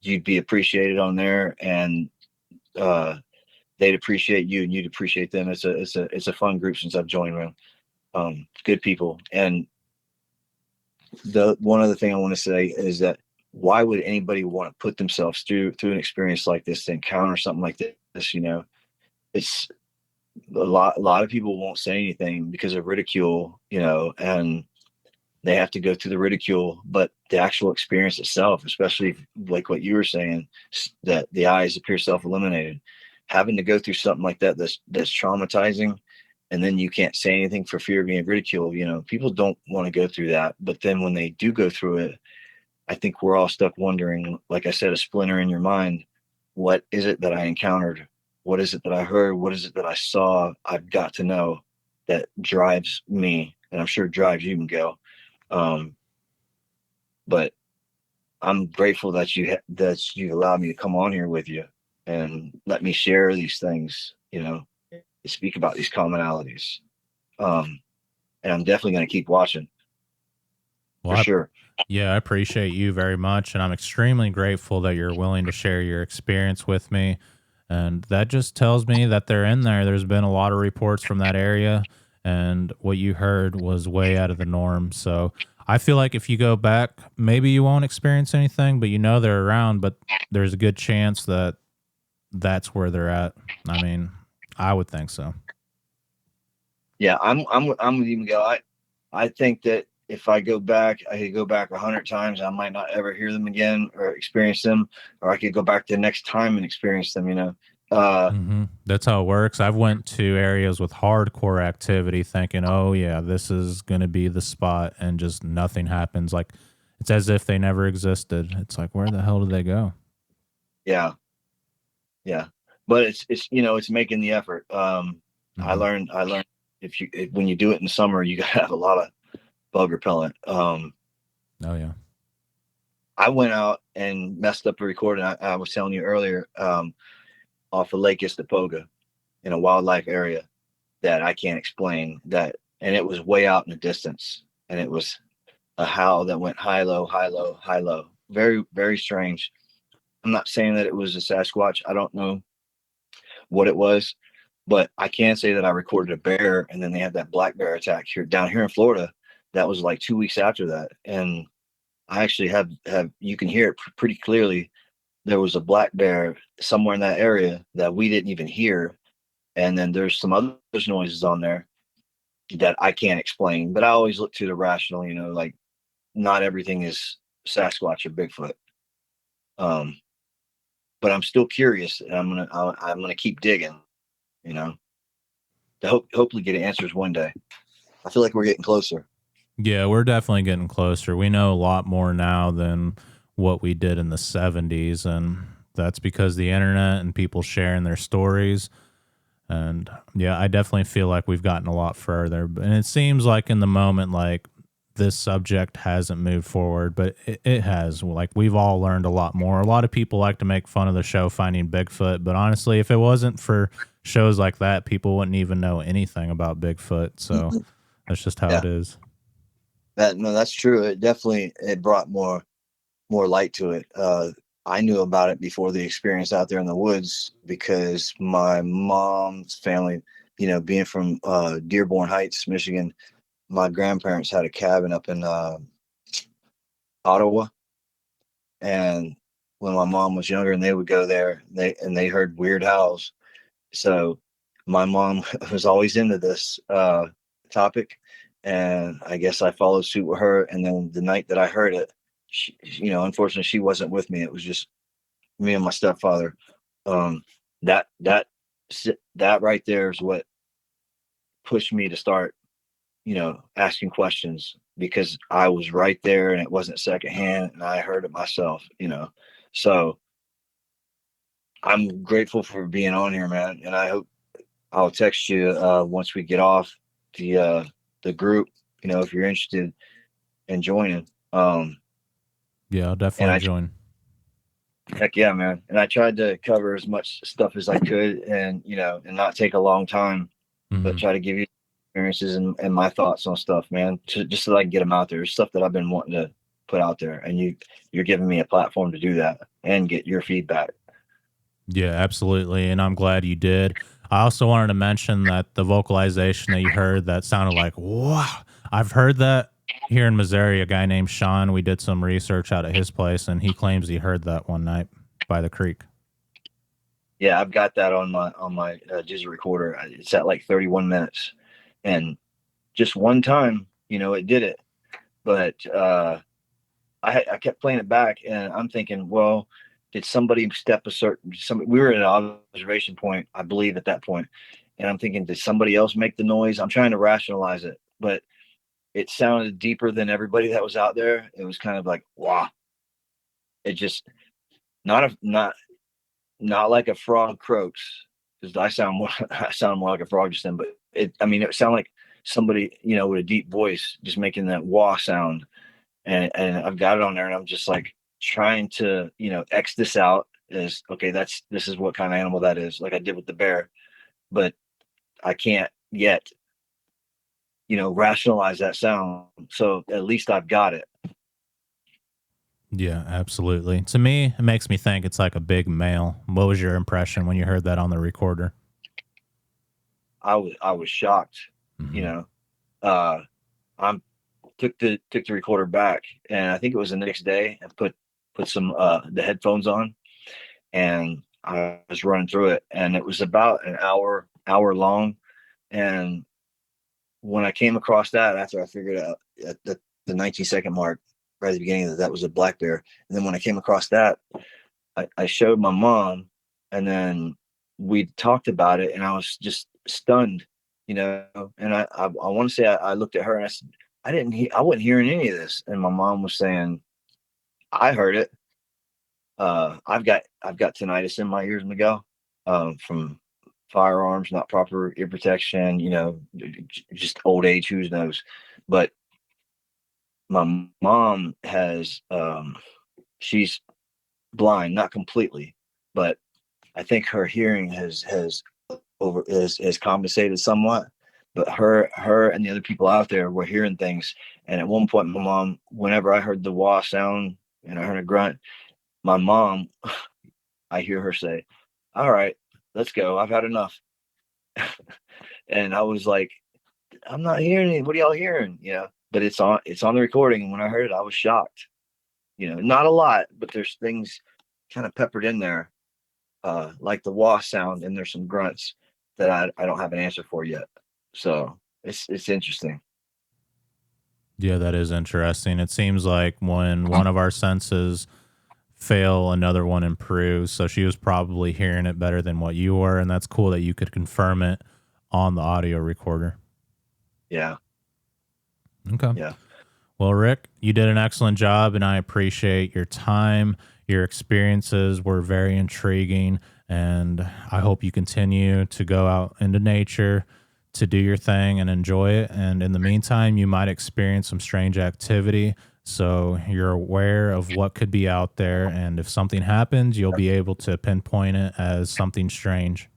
S2: you'd be appreciated on there, and they'd appreciate you, and you'd appreciate them. It's a fun group since I've joined, man. Good people. And the one other thing I want to say is that why would anybody want to put themselves through an experience like this, to encounter something like this? It's a lot of people won't say anything because of ridicule, and they have to go through the ridicule. But the actual experience itself, especially like what you were saying, that the eyes appear self-illuminated, having to go through something like that that's traumatizing, and then you can't say anything for fear of being ridiculed. People don't want to go through that, but then when they do go through it, I think we're all stuck wondering, like I said, a splinter in your mind. What is it that I encountered? What is it that I heard? What is it that I saw? I've got to know. That drives me, and I'm sure drives you, Miguel. Um, but I'm grateful that you allowed me to come on here with you and let me share these things, speak about these commonalities. Um, and I'm definitely going to keep watching
S1: Well,
S2: for sure.
S1: yeah, I appreciate you very much, and I'm extremely grateful that you're willing to share your experience with me. And that just tells me that they're in there. There's been a lot of reports from that area, and what you heard was way out of the norm. So I feel like if you go back, maybe you won't experience anything, but they're around, but there's a good chance that that's where they're at. I mean, I would think so.
S2: Yeah, I'm with you, Miguel. I think that if I go back, I could go back 100 times. I might not ever hear them again or experience them, or I could go back the next time and experience them.
S1: That's how it works. I've went to areas with hardcore activity thinking, oh yeah, this is going to be the spot, and just nothing happens. Like, it's as if they never existed. It's like, where the hell did they go?
S2: Yeah, yeah. But it's making the effort.
S1: Mm-hmm.
S2: I learned when you do it in the summer, you gotta have a lot of bug repellent.
S1: Oh yeah.
S2: I went out and messed up a recording. I was telling you earlier, off of Lake Istapoga in a wildlife area that I can't explain that. And it was way out in the distance. And it was a howl that went high, low, high, low, high, low. Very, very strange. I'm not saying that it was a Sasquatch. I don't know what it was, but I can say that I recorded a bear, and then they had that black bear attack down here in Florida. That was like 2 weeks after that. And I actually have you can hear it pretty clearly. There was a black bear somewhere in that area that we didn't even hear. And then there's some other noises on there that I can't explain, but I always look to the rational, like not everything is Sasquatch or Bigfoot. Um, but I'm still curious, and I'm gonna keep digging, you know, to hopefully get answers one day. I feel like we're getting closer.
S1: Yeah, we're definitely getting closer. We know a lot more now than what we did in the 70s, and that's because the internet and people sharing their stories. And yeah, I definitely feel like we've gotten a lot further. And it seems like in the moment, like this subject hasn't moved forward, but it has. Like, we've all learned a lot more. A lot of people like to make fun of the show Finding Bigfoot, but honestly, if it wasn't for shows like that, people wouldn't even know anything about Bigfoot. So that's just how
S2: Yeah,
S1: it is.
S2: that's true. It brought more light to it. I knew about it before the experience out there in the woods because my mom's family, being from Dearborn Heights, Michigan, my grandparents had a cabin up in Ottawa. And when my mom was younger and they would go there, they heard weird howls. So my mom was always into this topic. And I guess I followed suit with her. And then the night that I heard it, unfortunately, she wasn't with me. It was just me and my stepfather. Um, that that that right there is what pushed me to start, asking questions because I was right there and it wasn't secondhand and I heard it myself. So I'm grateful for being on here, man. And I hope I'll text you once we get off the group, if you're interested in joining.
S1: Yeah, I'll
S2: And
S1: definitely join.
S2: heck yeah, man. And I tried to cover as much stuff as I could and not take a long time, but
S1: Hmm.
S2: try to give you experiences and my thoughts on stuff, man, just so I can get them out there. There's stuff that I've been wanting to put out there, and you're giving me a platform to do that and get your feedback.
S1: Yeah, absolutely. And I'm glad you did. I also wanted to mention that the vocalization that you heard that sounded like, wow. I've heard that here in Missouri. A guy named Sean, we did some research out at his place, and he claims he heard that one night by the creek.
S2: Yeah, I've got that on my digital recorder. It's at like 31 minutes, and just one time, it did it. But I kept playing it back, and I'm thinking, well, did somebody step we were at an observation point, I believe, at that point. And I'm thinking, did somebody else make the noise? I'm trying to rationalize it, but it sounded deeper than everybody that was out there. It was kind of like, wow. It just not like a frog croaks, because I sound more like a frog just then, but it sounded like somebody, with a deep voice just making that wah sound. And I've got it on there, and I'm just like trying to, X this out as, okay, this is what kind of animal that is, like I did with the bear, but I can't yet, rationalize that sound. So at least I've got it.
S1: Yeah, absolutely. To me, it makes me think it's like a big male. What was your impression when you heard that on the recorder?
S2: I was shocked.
S1: Mm-hmm.
S2: I'm took the recorder back, and I think it was the next day, and put some the headphones on, and I was running through it, and it was about an hour long. And when I came across that, after I figured out at the 19-second mark right at the beginning that was a black bear, and then when I came across that, I showed my mom, and then we talked about it, and I was just stunned, and I want to say I looked at her and I said, I wasn't hearing any of this. And my mom was saying, I heard it. I've got tinnitus in my ears, Miguel, from firearms, not proper ear protection, just old age, who knows. But my mom has, she's blind, not completely, but I think her hearing has compensated somewhat. But her and the other people out there were hearing things. And at one point, my mom, whenever I heard the wah sound and I heard a grunt, my mom, I hear her say, all right, let's go. I've had enough. And I was like, I'm not hearing it. What are y'all hearing? But it's on the recording. And when I heard it, I was shocked. Not a lot, but there's things kind of peppered in there, like the wah sound, and there's some grunts that I don't have an answer for yet. So it's interesting.
S1: Yeah, that is interesting. It seems like when one of our senses fail, another one improves. So she was probably hearing it better than what you were, and that's cool that you could confirm it on the audio recorder.
S2: Yeah.
S1: Okay.
S2: Yeah.
S1: Well, Rick, you did an excellent job, and I appreciate your time. Your experiences were very intriguing, and I hope you continue to go out into nature to do your thing and enjoy it. And in the meantime, you might experience some strange activity, so you're aware of what could be out there. And if something happens, you'll be able to pinpoint it as something strange.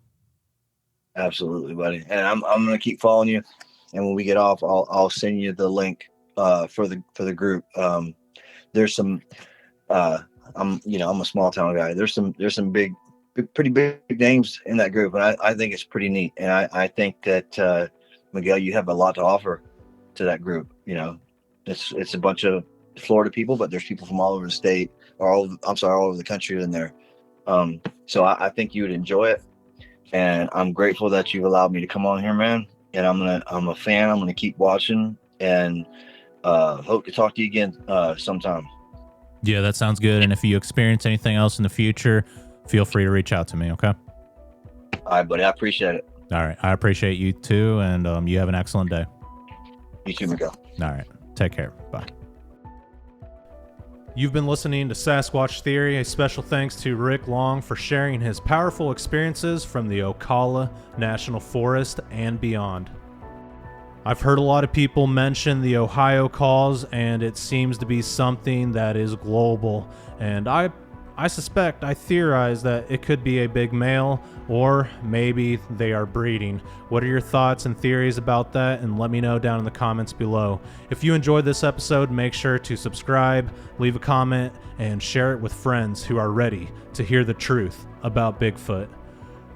S2: Absolutely, buddy. And I'm going to keep following you. And when we get off, I'll send you the link for the group. There's some I'm a small town guy. There's some pretty big names in that group, and I think it's pretty neat. And I think that Miguel, you have a lot to offer to that group. It's a bunch of Florida people, but there's people from all over the state, all over the country in there. So I think you would enjoy it, and I'm grateful that you've allowed me to come on here, man. And I'm a fan. I'm gonna keep watching, and hope to talk to you again sometime.
S1: Yeah, that sounds good. And if you experience anything else in the future, feel free to reach out to me, okay?
S2: All right, buddy. I appreciate it.
S1: All right. I appreciate you too, and you have an excellent day.
S2: You too, Miguel.
S1: All right. Take care. Bye. You've been listening to Sasquatch Theory. A special thanks to Rick Long for sharing his powerful experiences from the Ocala National Forest and beyond. I've heard a lot of people mention the Ohio calls, and it seems to be something that is global. And I theorize that it could be a big male, or maybe they are breeding. What are your thoughts and theories about that? And let me know down in the comments below. If you enjoyed this episode, make sure to subscribe, leave a comment, and share it with friends who are ready to hear the truth about Bigfoot.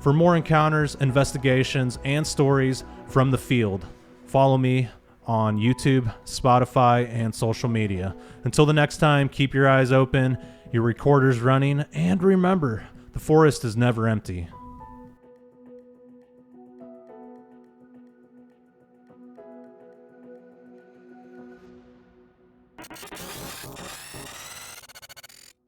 S1: For more encounters, investigations, and stories from the field, follow me on YouTube, Spotify, and social media. Until the next time, keep your eyes open, your recorders running, and remember, the forest is never empty.